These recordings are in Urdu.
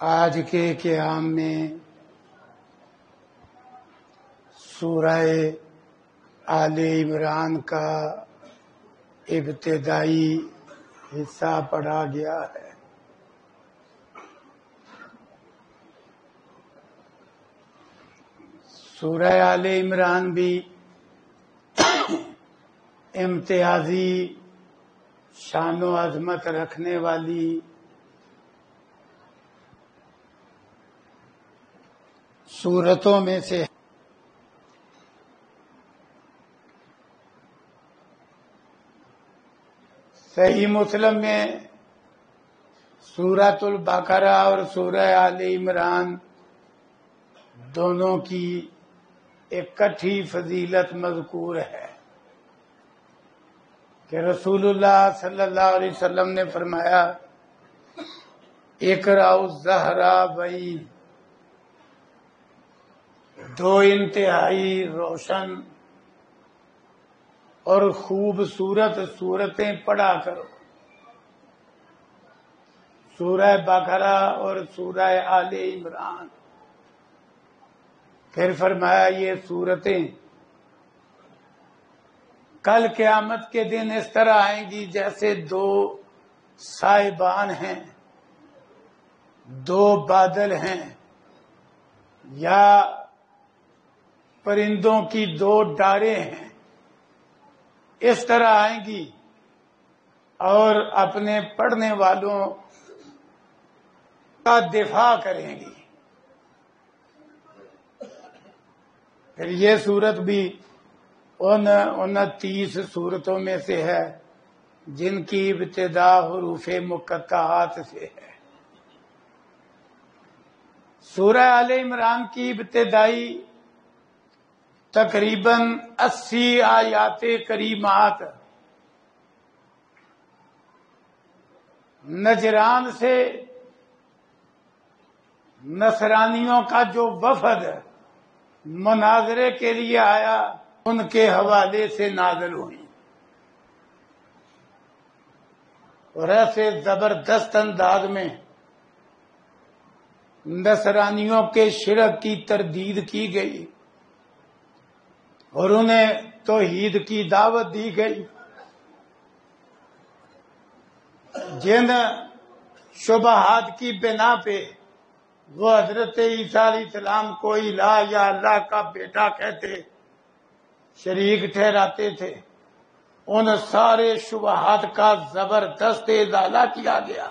آج کے قیام میں سورہ آل عمران کا ابتدائی حصہ پڑھا گیا ہے۔ سورہ آل عمران بھی امتیازی شان و عظمت رکھنے والی سورتوں میں سے صحیح مسلم میں سورۃ البقرہ اور سورہ آل عمران دونوں کی اکٹھی فضیلت مذکور ہے کہ رسول اللہ صلی اللہ علیہ وسلم نے فرمایا اقرأوا الزہرابین، دو انتہائی روشن اور خوبصورت سورتیں پڑھا کرو، سورہ بقرہ اور سورہ آل عمران۔ پھر فرمایا یہ سورتیں کل قیامت کے دن اس طرح آئیں گی جیسے دو سائبان ہیں، دو بادل ہیں، یا پرندوں کی دو ڈاریں ہیں، اس طرح آئیں گی اور اپنے پڑھنے والوں کا دفاع کریں گی۔ پھر یہ سورت بھی ان 29 سورتوں میں سے ہے جن کی ابتدا حروف مقطعات سے ہے۔ سورہ آل عمران کی ابتدائی تقریباً 80 آیات کریمات نجران سے نصرانیوں کا جو وفد مناظرے کے لیے آیا ان کے حوالے سے نازل ہوئی، اور ایسے زبردست انداز میں نصرانیوں کے شرک کی تردید کی گئی اور انہیں توحید کی دعوت دی گئی۔ جن شبہات کی بنا پہ وہ حضرت عیسیٰ علیہ السلام کو الہ یا اللہ کا بیٹا کہتے، شریک ٹھہراتے تھے، ان سارے شبہات کا زبردست ازالہ کیا گیا،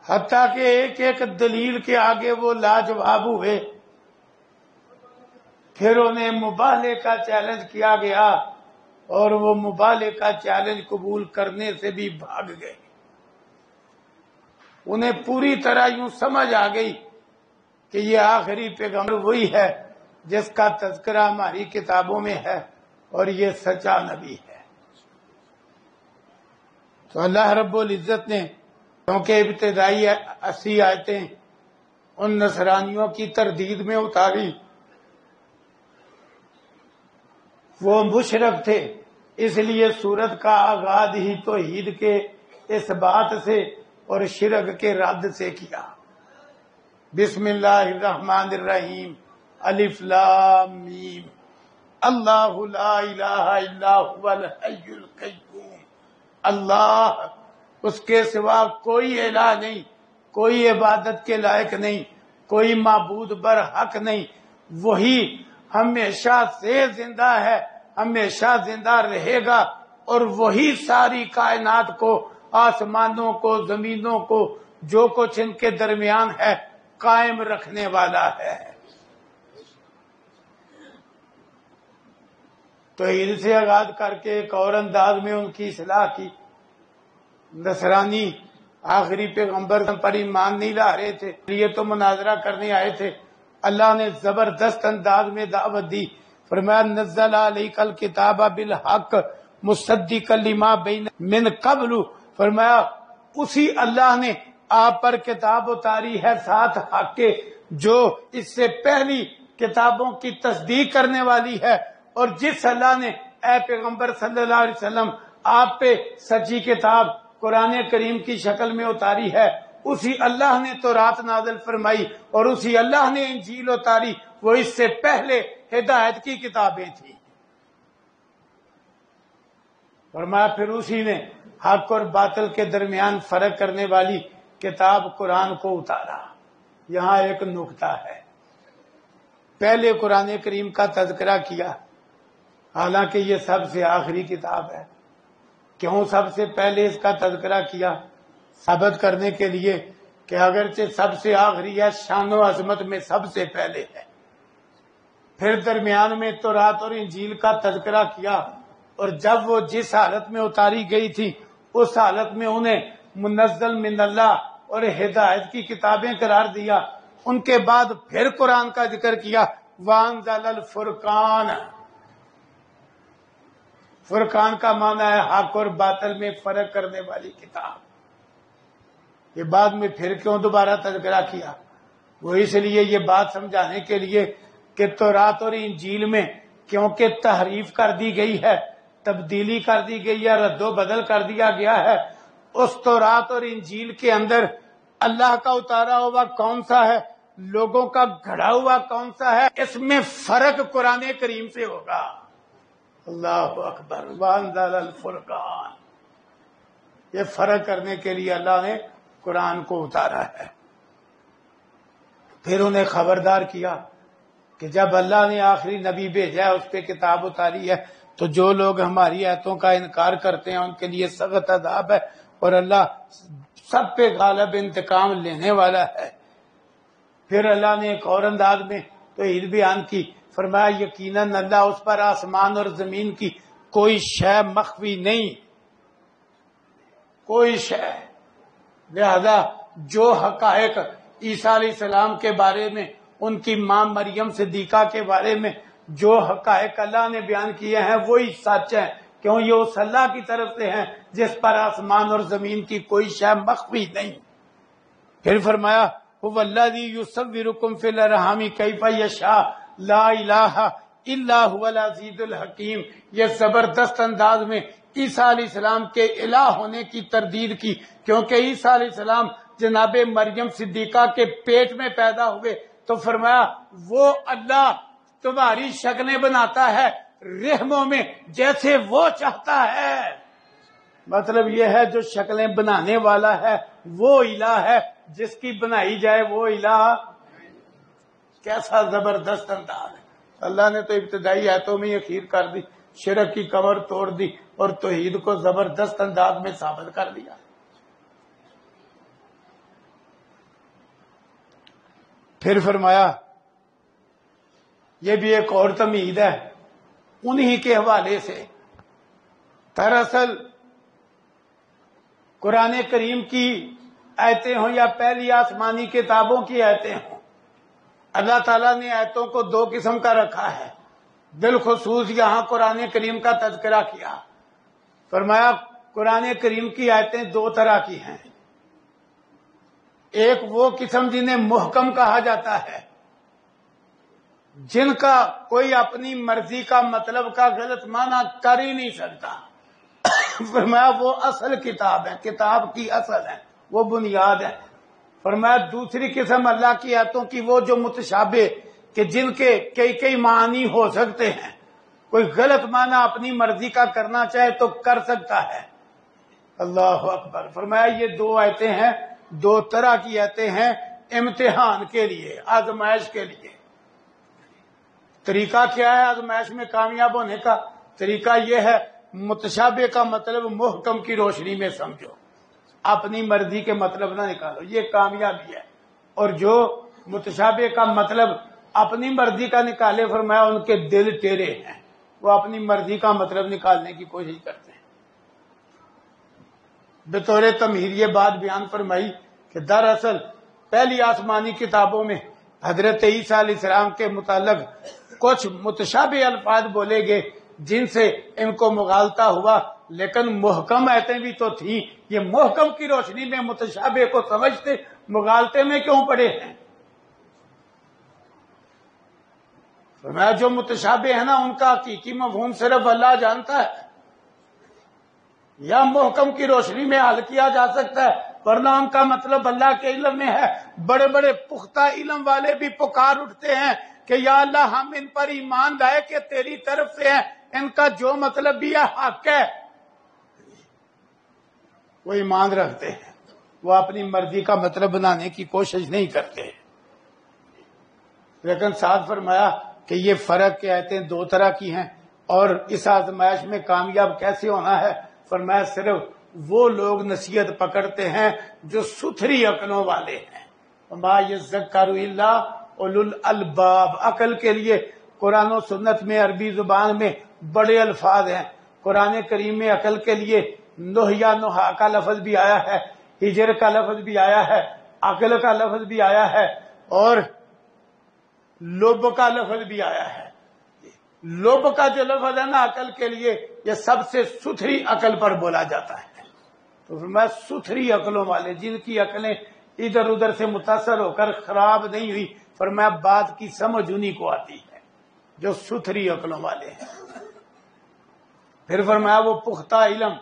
حتیٰ کہ ایک ایک دلیل کے آگے وہ لاجواب ہوئے۔ پھر انہیں مبالغے کا چیلنج کیا گیا اور وہ مبالغے کا چیلنج قبول کرنے سے بھی بھاگ گئے۔ انہیں پوری طرح یوں سمجھ آ گئی کہ یہ آخری پیغمبر وہی ہے جس کا تذکرہ ہماری کتابوں میں ہے اور یہ سچا نبی ہے۔ تو اللہ رب العزت نے کیونکہ ابتدائی 80 آیتیں ان نصرانیوں کی تردید میں اتاری، وہ مشرک تھے، اس لیے سورت کا آغاز ہی توحید کے اس بات سے اور شرک کے رد سے کیا۔ بسم اللہ الرحمن الرحیم، الف لام میم، اللہ لا الہ الا هو الحی القیوم، اللہ اس کے سوا کوئی الہ نہیں، کوئی عبادت کے لائق نہیں، کوئی معبود برحق نہیں، وہی ہمیشہ سے زندہ ہے، ہمیشہ زندہ رہے گا، اور وہی ساری کائنات کو، آسمانوں کو، زمینوں کو، جو کچھ ان کے درمیان ہے قائم رکھنے والا ہے۔ تو ان سے آغاز کر کے ایک اور انداز میں ان کی اصلاح کی۔ نصرانی آخری پیغمبر پر ایمان نہیں لا رہے تھے، یہ تو مناظرہ کرنے آئے تھے۔ اللہ نے زبردست انداز میں دعوت دی، فرمایا نزل علیک الکتاب بالحق مصدقا لما بین من قبل، فرمایا اسی اللہ نے آپ پر کتاب اتاری ہے ساتھ حق کے، جو اس سے پہلی کتابوں کی تصدیق کرنے والی ہے، اور جس اللہ نے اے پیغمبر صلی اللہ علیہ وسلم آپ پہ سچی کتاب قرآن کریم کی شکل میں اتاری ہے، اسی اللہ نے تورات نازل فرمائی اور اسی اللہ نے انجیل اتاری، وہ اس سے پہلے ہدایت کی کتابیں تھیں۔ فرمایا پھر اسی نے حق اور باطل کے درمیان فرق کرنے والی کتاب قرآن کو اتارا۔ یہاں ایک نکتہ ہے، پہلے قرآن کریم کا تذکرہ کیا، حالانکہ یہ سب سے آخری کتاب ہے۔ کیوں سب سے پہلے اس کا تذکرہ کیا؟ ثابت کرنے کے لیے کہ اگرچہ سب سے آخری ہے، شان و عظمت میں سب سے پہلے ہے۔ پھر درمیان میں تورات اور انجیل کا تذکرہ کیا، اور جب وہ جس حالت میں اتاری گئی تھی اس حالت میں انہیں منزل من اللہ اور ہدایت کی کتابیں قرار دیا۔ ان کے بعد پھر قرآن کا ذکر کیا، وانزل الفرقان۔ فرقان کا معنی ہے حق اور باطل میں فرق کرنے والی کتاب۔ یہ بعد میں پھر کیوں دوبارہ تذکرہ کیا؟ وہ اس لیے یہ بات سمجھانے کے لیے کہ تورات اور انجیل میں کیونکہ تحریف کر دی گئی ہے، تبدیلی کر دی گئی ہے، رد و بدل کر دیا گیا ہے، اس تورات اور انجیل کے اندر اللہ کا اتارا ہوا کون سا ہے، لوگوں کا گھڑا ہوا کون سا ہے، اس میں فرق قرآن کریم سے ہوگا۔ اللہ اکبر، وانزل الفرقان۔ یہ فرق کرنے کے لیے اللہ نے قرآن کو اتارا ہے۔ پھر انہیں خبردار کیا کہ جب اللہ نے آخری نبی بھیجا ہے، اس پہ کتاب اتاری ہے، تو جو لوگ ہماری آیتوں کا انکار کرتے ہیں ان کے لیے سخت عذاب ہے، اور اللہ سب پہ غالب انتقام لینے والا ہے۔ پھر اللہ نے ایک اور انداز میں توحید بیان کی، فرمایا یقیناً اللہ اس پر آسمان اور زمین کی کوئی شے مخفی نہیں، کوئی شے۔ لہذا جو حقائق عیسیٰ علیہ السلام کے بارے میں، ان کی ماں مریم صدیقہ کے بارے میں جو حقائق اللہ نے بیان کیے ہیں وہی سچ ہیں، کیوں یہ اس اللہ کی طرف سے ہیں جس پر آسمان اور زمین کی کوئی شے مخفی نہیں۔ پھر فرمایا هو الذی یصورکم فی الارحام کیف یشاء لا الہ الا هو العزیز الحکیم۔ یہ زبردست انداز میں عیسیٰ علیہ السلام کے الہ ہونے کی تردید کی، کیونکہ عیسیٰ علیہ السلام جناب مریم صدیقہ کے پیٹ میں پیدا ہوئے، تو فرمایا وہ اللہ تمہاری شکلیں بناتا ہے رحموں میں جیسے وہ چاہتا ہے۔ مطلب یہ ہے جو شکلیں بنانے والا ہے وہ الہ ہے، جس کی بنائی جائے وہ الہ۔ کیسا زبردست انداز ہے! اللہ نے تو ابتدائی آیتوں میں یہ خیر کر دی، شرک کی کمر توڑ دی اور توحید کو زبردست انداز میں ثابت کر دیا۔ پھر فرمایا یہ بھی ایک اور تمہید ہے انہی کے حوالے سے۔ دراصل قرآن کریم کی آیتیں ہوں یا پہلی آسمانی کتابوں کی آیتیں ہوں، اللہ تعالیٰ نے آیتوں کو دو قسم کا رکھا ہے۔ بالخصوص یہاں قرآن کریم کا تذکرہ کیا، فرمایا قرآن کریم کی آیتیں دو طرح کی ہیں۔ ایک وہ قسم جنہیں محکم کہا جاتا ہے، جن کا کوئی اپنی مرضی کا مطلب کا غلط معنی کر ہی نہیں سکتا، فرمایا وہ اصل کتاب ہے، کتاب کی اصل ہے، وہ بنیاد ہے۔ فرمایا دوسری قسم اللہ کی آیتوں کی وہ جو متشابہ، کہ جن کے کئی معنی ہو سکتے ہیں، کوئی غلط معنی اپنی مرضی کا کرنا چاہے تو کر سکتا ہے۔ اللہ اکبر! فرمایا یہ دو آیتیں ہیں، دو طرح کی آیتیں ہیں امتحان کے لیے، آزمائش کے لیے۔ طریقہ کیا ہے آزمائش میں کامیاب ہونے کا؟ طریقہ یہ ہے متشابہ کا مطلب محکم کی روشنی میں سمجھو، اپنی مرضی کے مطلب نہ نکالو، یہ کامیابی ہے۔ اور جو متشابہ کا مطلب اپنی مرضی کا نکالے، فرمایا ان کے دل ٹیڑے ہیں، وہ اپنی مرضی کا مطلب نکالنے کی کوشش کرتے ہیں۔ بطور تمہید یہ بات بیان فرمائی کہ دراصل پہلی آسمانی کتابوں میں حضرت عیسیٰ علیہ السلام کے متعلق کچھ متشابہ الفاظ بولے گئے جن سے ان کو مغالطہ ہوا، لیکن محکم آیتیں بھی تو تھیں، یہ محکم کی روشنی میں متشابہ کو سمجھتے مغالطے میں کیوں پڑے ہیں؟ فرمایا جو متشابہ ہے نا ان کا حقیقی مفہوم صرف اللہ جانتا ہے، یا محکم کی روشنی میں حل کیا جا سکتا ہے ورنہ ان کا مطلب اللہ کے علم میں ہے۔ بڑے بڑے پختہ علم والے بھی پکار اٹھتے ہیں کہ یا اللہ ہم ان پر ایمان لائے کہ تیری طرف سے ہے، ان کا جو مطلب بھی ہے حق ہے۔ وہ ایمان رکھتے ہیں، وہ اپنی مرضی کا مطلب بنانے کی کوشش نہیں کرتے۔ لیکن ساتھ فرمایا کہ یہ فرق کے آیتیں دو طرح کی ہیں، اور اس آزمائش میں کامیاب کیسے ہونا ہے؟ فرمایا صرف وہ لوگ نصیحت پکڑتے ہیں جو ستھری عقلوں والے ہیں۔ وما یذکر الا اولو الالباب۔ عقل کے لیے قرآن و سنت میں عربی زبان میں بڑے الفاظ ہیں۔ قرآن کریم میں عقل کے لیے نوح یا نوحا کا لفظ بھی آیا ہے، ہجر کا لفظ بھی آیا ہے، عقل کا لفظ بھی آیا ہے، اور لب کا لفظ بھی آیا ہے۔ لب کا جو لفظ ہے نا عقل کے لیے، یہ سب سے ستھری عقل پر بولا جاتا ہے۔ تو میں ستھری عقلوں والے، جن کی عقلیں ادھر ادھر سے متاثر ہو کر خراب نہیں ہوئی، فرمایا بات کی سمجھ انہی کو آتی ہے جو ستھری عقلوں والے ہیں۔ پھر فرمایا وہ پختہ علم،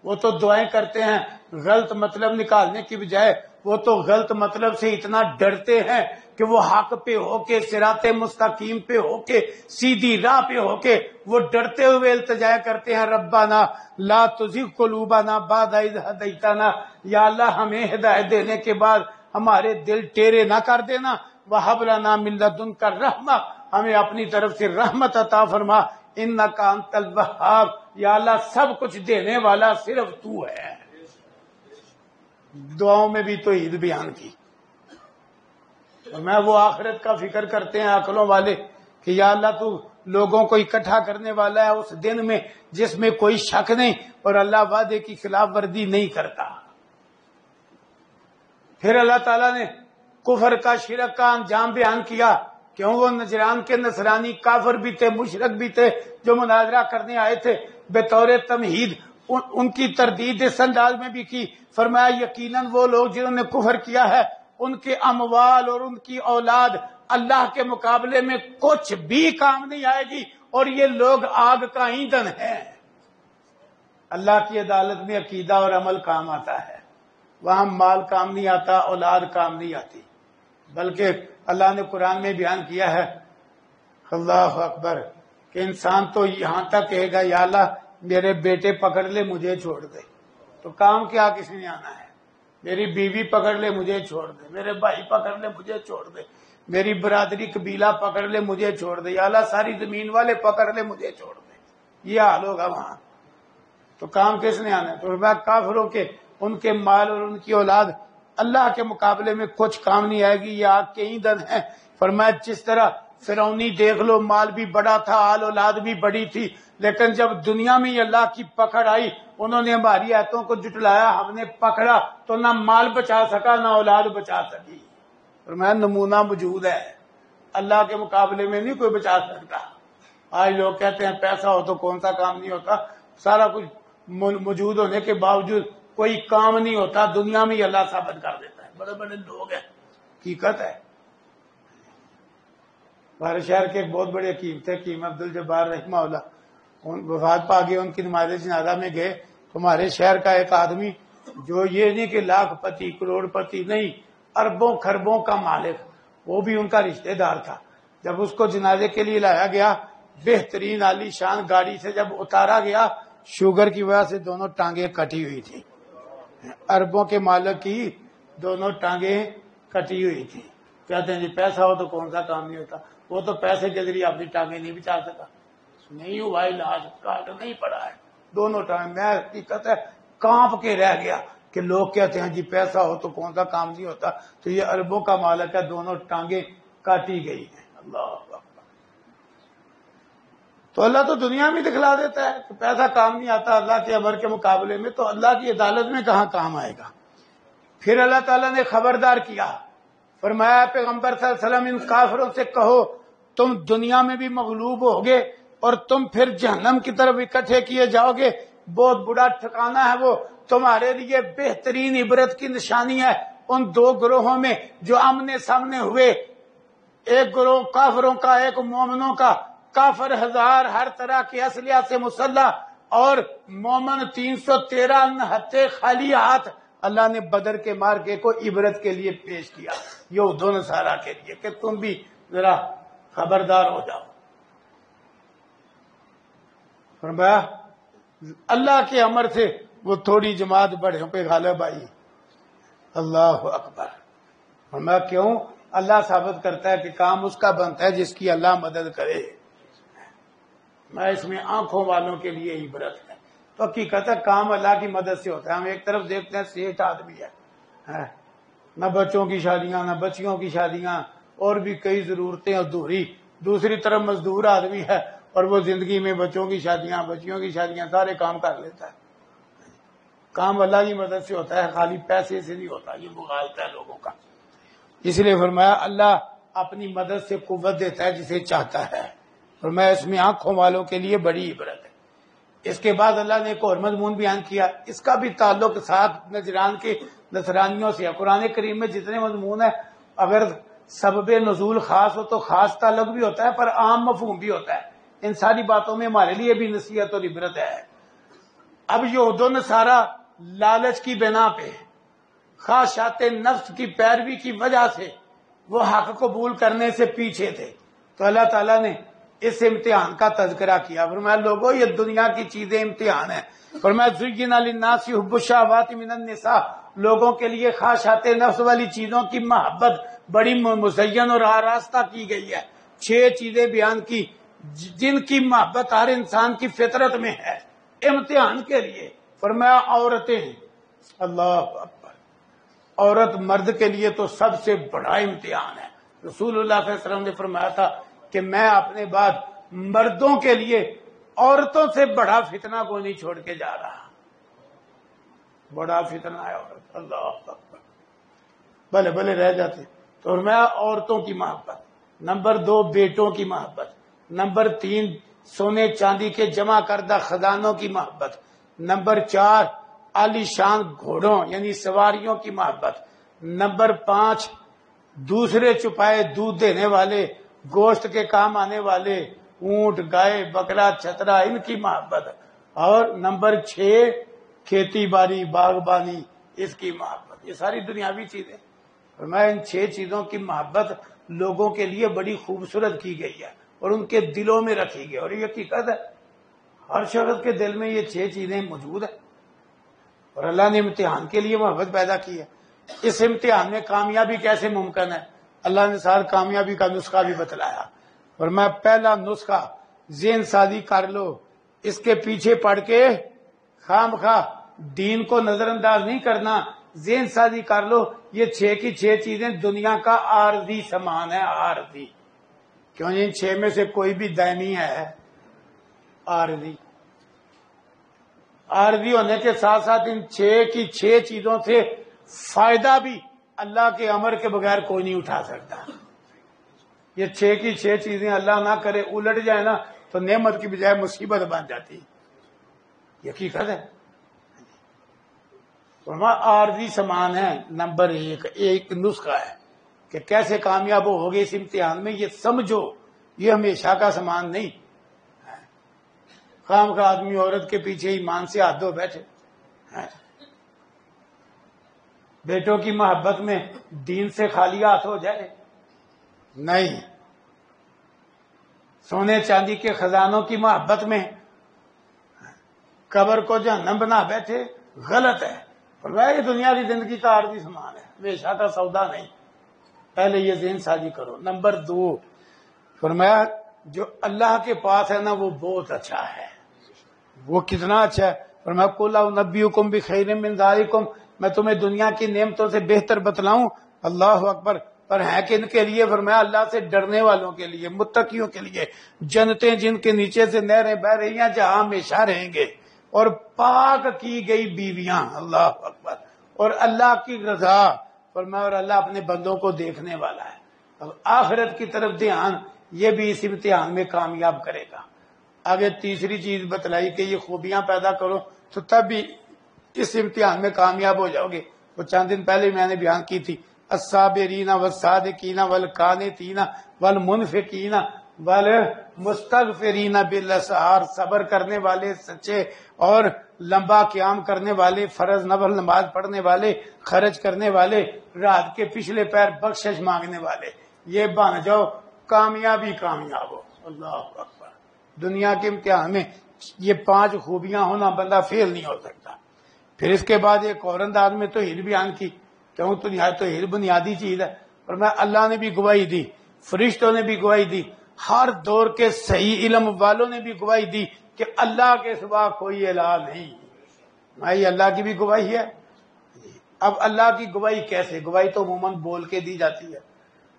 وہ تو دعائیں کرتے ہیں غلط مطلب نکالنے کی بجائے، وہ تو غلط مطلب سے اتنا ڈرتے ہیں کہ وہ حق پہ ہو کے، صراط مستقیم پہ ہو کے، سیدھی راہ پہ ہو کے وہ ڈرتے ہوئے التجا کرتے ہیں ربنا لا تزغ قلوبنا بعد اذ ہدیتنا، یا اللہ ہمیں ہدایت دینے کے بعد ہمارے دل ٹیرے نہ کر دینا، وہب لنا من لدنک رحمہ، ہمیں اپنی طرف سے رحمت عطا فرما، انک انت الوہاب، یا اللہ سب کچھ دینے والا صرف تو ہے۔ دعاؤں میں بھی توحید بیان کی۔ اور میں وہ آخرت کا فکر کرتے ہیں عقلوں والے کہ یا اللہ تو لوگوں کو اکٹھا کرنے والا ہے اس دن میں جس میں کوئی شک نہیں، اور اللہ وعدے کی خلاف ورزی نہیں کرتا۔ پھر اللہ تعالیٰ نے کفر کا، شرک کا انجام بیان کیا۔ کیوں؟ وہ نجران کے نصرانی کافر بھی تھے، مشرک بھی تھے، جو مناظرہ کرنے آئے تھے بطور تمہید، ان کی تردید اس انداز میں بھی کی۔ فرمایا یقیناً وہ لوگ جنہوں نے کفر کیا ہے، ان کے اموال اور ان کی اولاد اللہ کے مقابلے میں کچھ بھی کام نہیں آئے گی، اور یہ لوگ آگ کا ایندھن ہے۔ اللہ کی عدالت میں عقیدہ اور عمل کام آتا ہے، وہاں مال کام نہیں آتا، اولاد کام نہیں آتی، بلکہ اللہ نے قرآن میں بیان کیا ہے، اللہ اکبر، کہ انسان تو یہاں تک کہے گا یا اللہ میرے بیٹے پکڑ لے مجھے چھوڑ دے، تو کام کیا کس نے آنا ہے؟ میری بیوی پکڑ لے مجھے چھوڑ دے، میرے بھائی پکڑ لے مجھے چھوڑ دے، میری برادری قبیلہ پکڑ لے مجھے چھوڑ دے، یا اللہ ساری زمین والے پکڑ لے مجھے چھوڑ دے، یہ حال ہوگا وہاں، تو کام کس نے آنا ہے؟ تو کافروں کے ان کے مال اور ان کی اولاد اللہ کے مقابلے میں کچھ کام نہیں آئے گی، یہ آگ کے ایندھن ہیں۔ فرمایا جس طرح فرعونی دیکھ لو، مال بھی بڑا تھا، آل اولاد بھی بڑی تھی، لیکن جب دنیا میں اللہ کی پکڑ آئی، انہوں نے ہماری آیتوں کو جھٹلایا، ہم نے پکڑا تو نہ مال بچا سکا نہ اولاد بچا سکی۔ فرمایا نمونہ موجود ہے، اللہ کے مقابلے میں نہیں کوئی بچا سکتا۔ آج لوگ کہتے ہیں پیسہ ہو تو کون سا کام نہیں ہوتا، سارا کچھ موجود ہونے کے باوجود کوئی کام نہیں ہوتا، دنیا میں ہی اللہ ثابت کر دیتا ہے۔ بڑے بڑے لوگ ہیں، حقیقت ہے۔ ہمارے شہر کے ایک بہت بڑے حکیم تھے، حکیم عبدالجبار رحمہ اللہ، وفات پا گئے، ان کی نماز جنازہ میں گئے، ہمارے شہر کا ایک آدمی جو یہ نہیں کہ لاکھ پتی کروڑ پتی نہیں، اربوں خربوں کا مالک، وہ بھی ان کا رشتہ دار تھا۔ جب اس کو جنازے کے لیے لایا گیا، بہترین عالی شان گاڑی سے جب اتارا گیا، شوگر کی وجہ سے دونوں ٹانگیں کٹی ہوئی تھی، اربوں کے مالک کی دونوں ٹانگیں کٹی ہوئی تھی۔ کہتے ہیں جی پیسہ ہو تو کون سا کام نہیں ہوتا، وہ تو پیسے کے ذریعے اپنی ٹانگیں نہیں بچا سکا، نہیں ہوا علاج، کاٹ نہیں پڑا ہے دونوں ٹانگ۔ میں حقیقت ہے کانپ کے رہ گیا کہ لوگ کہتے ہیں جی پیسہ ہو تو کون سا کام نہیں ہوتا، تو یہ اربوں کا مالک ہے، دونوں ٹانگیں کاٹی گئی ہیں۔ اللہ اکبر۔ تو اللہ تو دنیا میں دکھلا دیتا ہے کہ پیسہ کام نہیں آتا اللہ کے امر کے مقابلے میں، تو اللہ کی عدالت میں کہاں کام آئے گا؟ پھر اللہ تعالیٰ نے خبردار کیا، فرمایا پیغمبر صلی اللہ علیہ وسلم ان کافروں سے کہو تم دنیا میں بھی مغلوب ہوگے اور تم پھر جہنم کی طرف اکٹھے کیے جاؤ گے، بہت بڑا ٹھکانہ ہے وہ، تمہارے لیے بہترین عبرت کی نشانی ہے ان دو گروہوں میں جو آمنے سامنے ہوئے، ایک گروہ کافروں کا، ایک مومنوں کا۔ کافر ہزار ہر طرح کے اسلحہ سے مسلح، اور مومن 313 نہتے خالی ہاتھ اللہ نے بدر کے مارکے کو عبرت کے لیے پیش کیا، یہود و نصارہ کے لیے، کہ تم بھی ذرا خبردار ہو جاؤ۔ فرمایا اللہ کے امر سے وہ تھوڑی جماعت بڑھوں پہ غالب آئی۔ اللہ اکبر۔ فرمایا کیوں؟ اللہ ثابت کرتا ہے کہ کام اس کا بنتا ہے جس کی اللہ مدد کرے۔ میں اس میں آنکھوں والوں کے لیے عبرت ہے۔ تو حقیقت ہے کام اللہ کی مدد سے ہوتا ہے۔ ہم ایک طرف دیکھتے ہیں سیٹ آدمی ہے، نہ بچوں کی شادیاں نہ بچیوں کی شادیاں، اور بھی کئی ضرورتیں ادھوری۔ دوسری طرف مزدور آدمی ہے اور وہ زندگی میں بچوں کی شادیاں بچیوں کی شادیاں سارے کام کر لیتا ہے۔ کام اللہ کی مدد سے ہوتا ہے، خالی پیسے سے نہیں ہوتا، یہ مغالطہ ہے لوگوں کا۔ اس لیے فرمایا اللہ اپنی مدد سے قوت دیتا ہے جسے چاہتا ہے، فرمایا اس میں آنکھوں والوں کے لیے بڑی عبرت ہے۔ اس کے بعد اللہ نے ایک اور مضمون بیان کیا، اس کا بھی تعلق ساتھ نجران کے نصرانیوں سے ہے۔ قرآن کریم میں جتنے مضمون ہیں اگر سبب نزول خاص ہو تو خاص تعلق بھی ہوتا ہے، پر عام مفہوم بھی ہوتا ہے۔ ان ساری باتوں میں ہمارے لیے بھی نصیحت اور عبرت ہے۔ اب یہود و نصارہ لالچ کی بنا پہ، خواہشات نفس کی پیروی کی وجہ سے وہ حق قبول کرنے سے پیچھے تھے، تو اللہ تعالیٰ نے اس امتحان کا تذکرہ کیا۔ فرمایا لوگوں یہ دنیا کی چیزیں امتحان ہیں۔ فرمایا زُيِّنَ لِلنَّاسِ حُبُّ الشَّهَوَاتِ مِنَ النِّسَاءِ، لوگوں کے لیے خواہشات نفس والی چیزوں کی محبت بڑی مزین اور آراستہ کی گئی ہے۔ 6 چیزیں بیان کی جن کی محبت ہر انسان کی فطرت میں ہے، امتحان کے لیے۔ فرمایا عورتیں، اللہ اکبر، عورت مرد کے لیے تو سب سے بڑا امتحان ہے۔ رسول اللہ صلی اللہ علیہ وسلم نے فرمایا تھا کہ میں اپنے بعد مردوں کے لیے عورتوں سے بڑا فتنہ کو نہیں چھوڑ کے جا رہا۔ بڑا فتنہ ہے عورت، اللہ اکبر، بھلے بھلے رہ جاتے۔ تو میں عورتوں کی محبت، نمبر 2 بیٹوں کی محبت، نمبر 3 سونے چاندی کے جمع کردہ خزانوں کی محبت، نمبر 4 عالی شان گھوڑوں یعنی سواریوں کی محبت، نمبر 5 دوسرے چھپائے دودھ دینے والے گوشت کے کام آنے والے اونٹ گائے بکرا چھترا ان کی محبت، اور نمبر 6 کھیتی باڑی باغبانی اس کی محبت۔ یہ ساری دنیاوی چیزیں، میں ان 6 چیزوں کی محبت لوگوں کے لیے بڑی خوبصورت کی گئی ہے اور ان کے دلوں میں رکھی گئی، اور یہ حقیقت ہے ہر شخص کے دل میں یہ 6 چیزیں موجود ہیں، اور اللہ نے امتحان کے لیے محبت پیدا کی ہے۔ اس امتحان میں کامیابی کیسے ممکن ہے؟ اللہ نے سال کامیابی کا نسخہ بھی بتلایا، اور میں پہلا نسخہ ذہن سازی کر لو، اس کے پیچھے پڑ کے خام خواہ دین کو نظر انداز نہیں کرنا، ذہن سازی کر لو یہ 6 کی 6 چیزیں دنیا کا عارضی سامان ہے، عارضی۔ کیوں ان 6 میں سے کوئی بھی دائمی ہے؟ عارضی۔ عارضی ہونے کے ساتھ ساتھ ان 6 کی 6 چیزوں سے فائدہ بھی اللہ کے امر کے بغیر کوئی نہیں اٹھا سکتا۔ یہ 6 کی 6 چیزیں اللہ نہ کرے الٹ جائے نا تو نعمت کی بجائے مصیبت بن جاتی، یہ حقیقت ہے۔ عارضی سامان ہے، نمبر 1 ایک نسخہ ہے کہ کیسے کامیاب ہوگے اس امتحان میں، یہ سمجھو یہ ہمیشہ کا سامان نہیں۔ خام کا آدمی عورت کے پیچھے ایمان سے ہاتھ دھو بیٹھے، بیٹوں کی محبت میں دین سے خالی ہاتھ ہو جائے، نہیں۔ سونے چاندی کے خزانوں کی محبت میں قبر کو جہنم بنا بیٹھے، غلط ہے۔ فرمایا یہ دنیا کی زندگی کا عارضی سامان ہے، ہمیشہ کا سودا نہیں۔ پہلے یہ ذہن سازی کرو۔ نمبر 2 فرمایا جو اللہ کے پاس ہے نا وہ بہت اچھا ہے۔ وہ کتنا اچھا ہے؟ فرمایا قُلْ أُنَبِّئُكُم بِخَيْرٍ مِّن ذَلِكُمْ، میں تمہیں دنیا کی نعمتوں سے بہتر بتلاؤں؟ اللہ اکبر۔ پر ہے کن کے لیے؟ فرمایا اللہ سے ڈرنے والوں کے لیے، متقیوں کے لیے، جنتیں جن کے نیچے سے نہریں بہ رہی ہیں جہاں ہمیشہ رہیں گے، اور پاک کی گئی بیویاں، اللہ اکبر، اور اللہ کی رضا۔ فرمایا اور اللہ اپنے بندوں کو دیکھنے والا ہے۔ اب آخرت کی طرف دھیان، یہ بھی اس امتحان میں کامیاب کرے گا۔ آگے تیسری چیز بتلائی کہ یہ خوبیاں پیدا کرو تو تب بھی اس امتحان میں کامیاب ہو جاؤ گے۔ وہ چند دن پہلے میں نے بیان کی تھی، الصابرین والصادقین والقانتین والمنفقین والمستغفرین بالاسحار، صبر کرنے والے سچے اور لمبا قیام کرنے والے، فرض نفل نماز پڑھنے والے، خرچ کرنے والے، رات کے پچھلے پیر بخشش مانگنے والے، یہ بن جاؤ کامیابی کامیاب ہو۔ اللہ اکبر۔ دنیا کے امتحان میں یہ 5 خوبیاں ہونا بندہ فیل نہیں ہو سکتا۔ پھر اس کے بعد ایک اور انداز میں توحید بیان کی، کیوں توحید بنیادی چیز ہے، اور میں اللہ نے بھی گواہی دی، فرشتوں نے بھی گواہی دی، ہر دور کے صحیح علم والوں نے بھی گواہی دی کہ اللہ کے سوا کوئی الہ نہیں۔ بھائی اللہ کی بھی گواہی ہے۔ اب اللہ کی گواہی کیسے؟ گواہی تو عموماً بول کے دی جاتی ہے،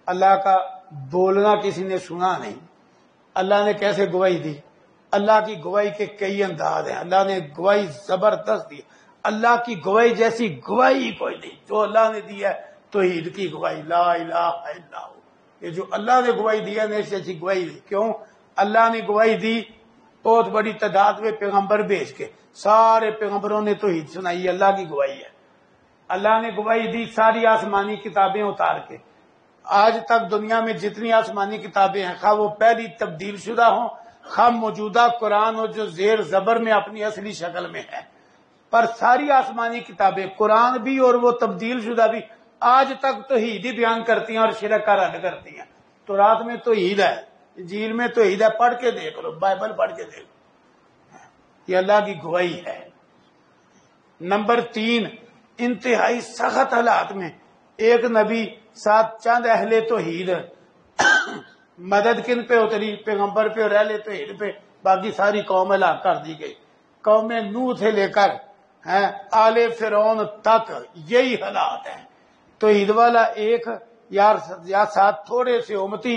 اللہ کا بولنا کسی نے سنا نہیں۔ اللہ نے کیسے گواہی دی؟ اللہ کی گواہی کے کئی انداز ہیں، اللہ نے گواہی زبردست دی۔ اللہ کی گواہی جیسی گواہی کوئی نہیں جو اللہ نے دی ہے، توحید کی گواہی، لا الہ الا ہو۔ یہ جو اللہ نے گواہی دی ہے ایسی ایسی گواہی دی۔ کیوں؟ اللہ نے گواہی دی بہت بڑی تعداد میں پیغمبر بھیج کے، سارے پیغمبروں نے توحید سنائی، اللہ کی گواہی ہے۔ اللہ نے گواہی دی ساری آسمانی کتابیں اتار کے۔ آج تک دنیا میں جتنی آسمانی کتابیں ہیں، خواہ وہ پہلی تبدیل شدہ ہوں، خواہ موجودہ قرآن ہو جو زیر زبر میں اپنی اصلی شکل میں ہے، پر ساری آسمانی کتابیں، قرآن بھی اور وہ تبدیل شدہ بھی، آج تک توحید ہی بیان کرتی ہیں اور شرک کا رد کرتی ہیں۔ تو رات میں توحید ہے، انجیل میں توحید ہے، پڑھ کے دیکھ لو، بائبل پڑھ کے دیکھ لو، یہ اللہ کی گواہی ہے۔ نمبر 3، انتہائی سخت حالات میں ایک نبی ساتھ چند اہل توحید، مدد کن پہ اتری؟ پیغمبر پہ اور اہل توحید پہ، باقی ساری قوم ہلاک کر دی گئی۔ قوم نوح سے لے کر آل فرعون تک یہی حالات ہیں۔ توحید والا ایک یا ساتھ تھوڑے سے امتی،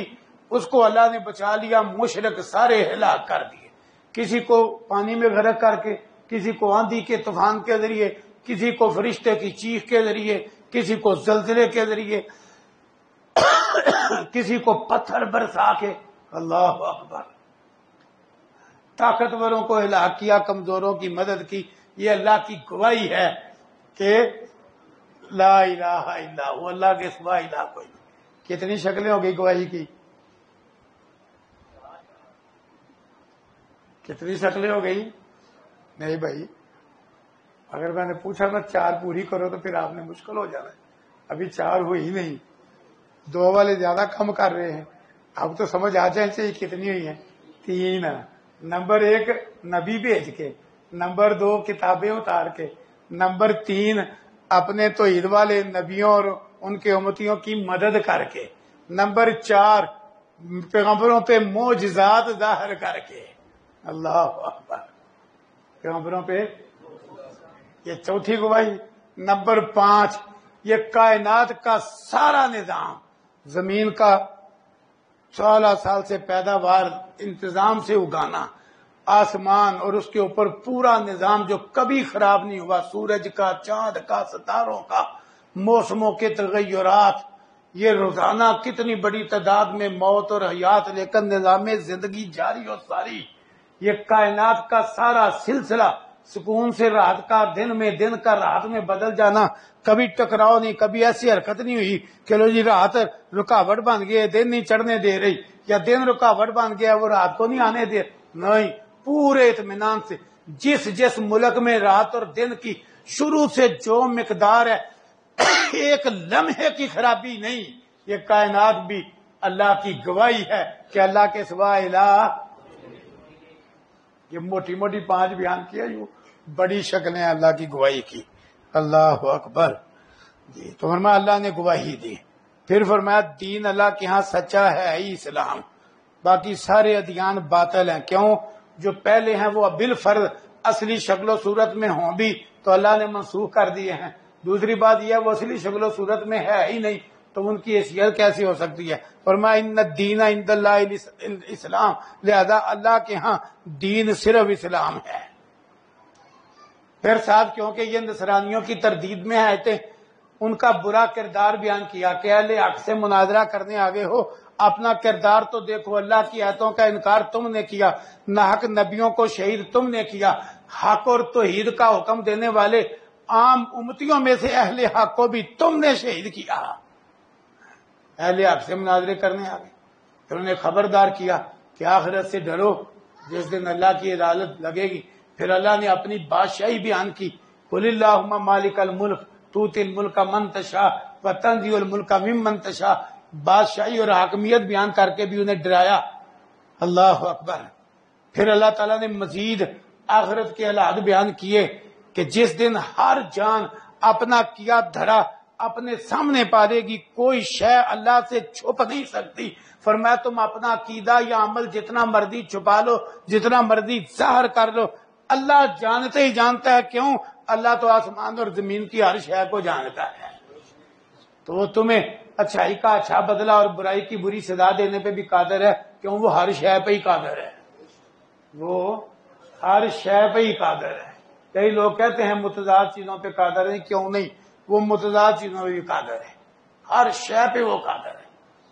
اس کو اللہ نے بچا لیا، مشرک سارے ہلاک کر دیے، کسی کو پانی میں غرق کر کے، کسی کو آندھی کے طوفان کے ذریعے، کسی کو فرشتے کی چیخ کے ذریعے، کسی کو زلزلے کے ذریعے، کسی کو پتھر برسا کے۔ اللہ اکبر۔ طاقتوروں کو ہلاک کیا، کمزوروں کی مدد کی۔ یہ اللہ کی گواہی ہے کہ لا الہ الا ہو، اللہ کے سوا الہ کوئی نہیں۔ کتنی شکلیں ہو گئی گواہی کی؟ کتنی شکلیں ہو گئی؟ نہیں بھائی، اگر میں نے پوچھا نا 4 پوری کرو تو پھر آپ نے مشکل ہو جانا ہے۔ ابھی 4 ہوئی ہی نہیں، 2 والے زیادہ کم کر رہے ہیں۔ اب تو سمجھ آ جائیں چاہیے کتنی ہوئی ہیں۔ 3، نمبر 1 نبی بھیج کے، نمبر 2 کتابیں اتار کے، نمبر 3 اپنے توحید والے نبیوں اور ان کے امتیوں کی مدد کر کے، نمبر 4 پیغمبروں پہ معجزات ظاہر کر کے۔ اللہ اکبر۔ پیغمبروں پہ یہ چوتھی گواہی۔ نمبر 5 یہ کائنات کا سارا نظام، زمین کا 16 سال سے پیداوار انتظام سے اگانا، آسمان اور اس کے اوپر پورا نظام جو کبھی خراب نہیں ہوا، سورج کا، چاند کا، ستاروں کا، موسموں کے تغیرات، یہ روزانہ کتنی بڑی تعداد میں موت اور حیات، لیکن نظام زندگی جاری اور ساری، یہ کائنات کا سارا سلسلہ، سکون سے رات کا دن میں، دن کا رات میں بدل جانا، کبھی ٹکراؤ نہیں، کبھی ایسی حرکت نہیں ہوئی کہ لو جی رات رکاوٹ بن گئی، دن نہیں چڑھنے دے رہی، یا دن رکاوٹ بن گیا وہ رات کو نہیں آنے دے، نہیں، پورے اطمینان سے جس ملک میں رات اور دن کی شروع سے جو مقدار ہے، ایک لمحے کی خرابی نہیں، یہ کائنات بھی اللہ کی گواہی ہے کہ اللہ کے سوا الہ۔ یہ موٹی موٹی 5 بیان کیا، یہ بڑی شکلیں اللہ کی گواہی کی۔ اللہ اکبر جی۔ تو فرمایا اللہ نے گواہی دی، پھر فرمایا دین اللہ کے ہاں سچا ہے ہی اسلام، باقی سارے ادیان باطل ہیں۔ کیوں؟ جو پہلے ہیں وہ بالفرض اصلی شکل و صورت میں ہوں بھی تو اللہ نے منسوخ کر دیے ہیں، دوسری بات یہ ہے وہ اصلی شکل و صورت میں ہے ہی نہیں تو ان کی حیثیت کیسی ہو سکتی ہے؟ فرمایا ان الدین عند اللہ الاسلام، لہذا اللہ کے ہاں دین صرف اسلام ہے۔ پھر ساتھ کیونکہ یہ نصرانیوں کی تردید میں آئے تھے، ان کا برا کردار بیان کیا کہ اہل حق سے مناظرہ کرنے آگے ہو، اپنا کردار تو دیکھو، اللہ کی آیتوں کا انکار تم نے کیا، ناحق نبیوں کو شہید تم نے کیا، حق اور توحید کا حکم دینے والے عام امتیوں میں سے اہل حق کو بھی تم نے شہید کیا۔ اہل حق سے مناظرے کرنے آگے، پھر انہیں خبردار کیا کہ آخرت سے ڈرو جس دن اللہ کی عدالت لگے گی۔ پھر اللہ نے اپنی بادشاہی بیان کی، قل اللہم مالک الملک تؤتی الملک من تشاء وتنزع الملک ممن تشاء، بادشاہی اور حاکمیت بیان کر کے بھی انہیں ڈرایا۔ اللہ اکبر۔ پھر اللہ تعالیٰ نے مزید آخرت کے حالات بیان کیے کہ جس دن ہر جان اپنا کیا دھرا اپنے سامنے پالے گی، کوئی شے اللہ سے چھپ نہیں سکتی۔ فرمایا تم اپنا عقیدہ یا عمل جتنا مرضی چھپا لو، جتنا مرضی ظاہر کر لو، اللہ جانتے ہی جانتا ہے۔ کیوں؟ اللہ تو آسمان اور زمین کی ہر شے کو جانتا ہے، تو وہ تمہیں اچھائی کا اچھا بدلہ اور برائی کی بری سزا دینے پہ بھی قادر ہے۔ کیوں؟ وہ ہر شے پہ ہی قادر ہے، وہ ہر شے پہ ہی قادر ہے۔ کئی لوگ کہتے ہیں متضاد چیزوں پہ قادر ہے، کیوں نہیں؟ وہ متضاد چیزوں پہ بھی قادر ہے، ہر شے پہ وہ قادر ہے۔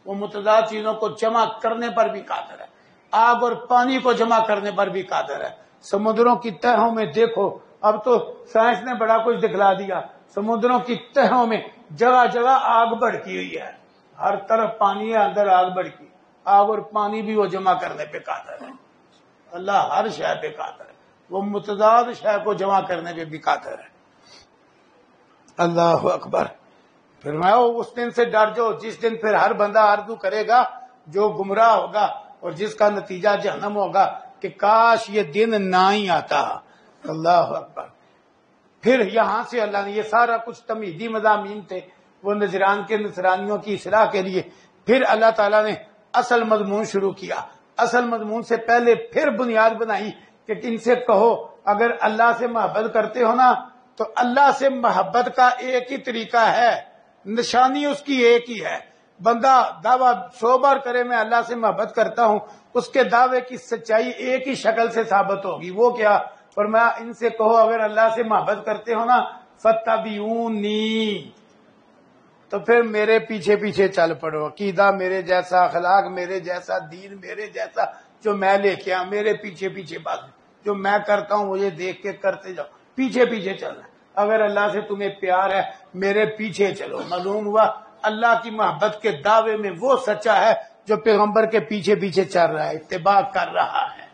وہ متضاد چیزوں کو جمع کرنے پر بھی قادر ہے، آگ اور پانی کو جمع کرنے پر بھی قادر ہے۔ سمندروں کی تہوں میں دیکھو، اب تو سائنس نے بڑا کچھ دکھلا دیا، سمندروں کی تہوں میں جگہ جگہ آگ بھڑکی ہوئی ہے، ہر طرف پانی ہے، اندر آگ بھڑکی، آگ اور پانی بھی وہ جمع کرنے پہ قادر ہے۔ اللہ ہر شے پہ قادر ہے، وہ متضاد شے کو جمع کرنے پہ بھی قادر ہے۔ اللہ اکبر۔ فرمایا اس دن سے ڈر جاؤ جس دن پھر ہر بندہ آرزو کرے گا جو گمراہ ہوگا اور جس کا نتیجہ جہنم ہوگا کہ کاش یہ دن نہ ہی آتا۔ اللہ اکبر۔ پھر یہاں سے اللہ نے یہ سارا کچھ تمہیدی مضامین تھے، وہ نذران کے نصرانیوں کی اصلاح کے لیے۔ پھر اللہ تعالیٰ نے اصل مضمون شروع کیا۔ اصل مضمون سے پہلے پھر بنیاد بنائی کہ ان سے کہو اگر اللہ سے محبت کرتے ہو نا تو اللہ سے محبت کا ایک ہی طریقہ ہے، نشانی اس کی ایک ہی ہے۔ بندہ دعویٰ 100 بار کرے میں اللہ سے محبت کرتا ہوں، اس کے دعوے کی سچائی ایک ہی شکل سے ثابت ہوگی۔ وہ کیا؟ فرمایا ان سے کہو اگر اللہ سے محبت کرتے ہو نا فاتبعونی، تو پھر میرے پیچھے پیچھے چل پڑو، عقیدہ میرے جیسا، اخلاق میرے جیسا، دین میرے جیسا جو میں لے کے آؤں، میرے پیچھے پیچھے بس جو میں کرتا ہوں مجھے دیکھ کے کرتے جاؤ، پیچھے پیچھے چلنا۔ اگر اللہ سے تمہیں پیار ہے میرے پیچھے چلو۔ معلوم ہوا اللہ کی محبت کے دعوے میں وہ سچا ہے جو پیغمبر کے پیچھے پیچھے چل رہا ہے، اتباع کر رہا ہے۔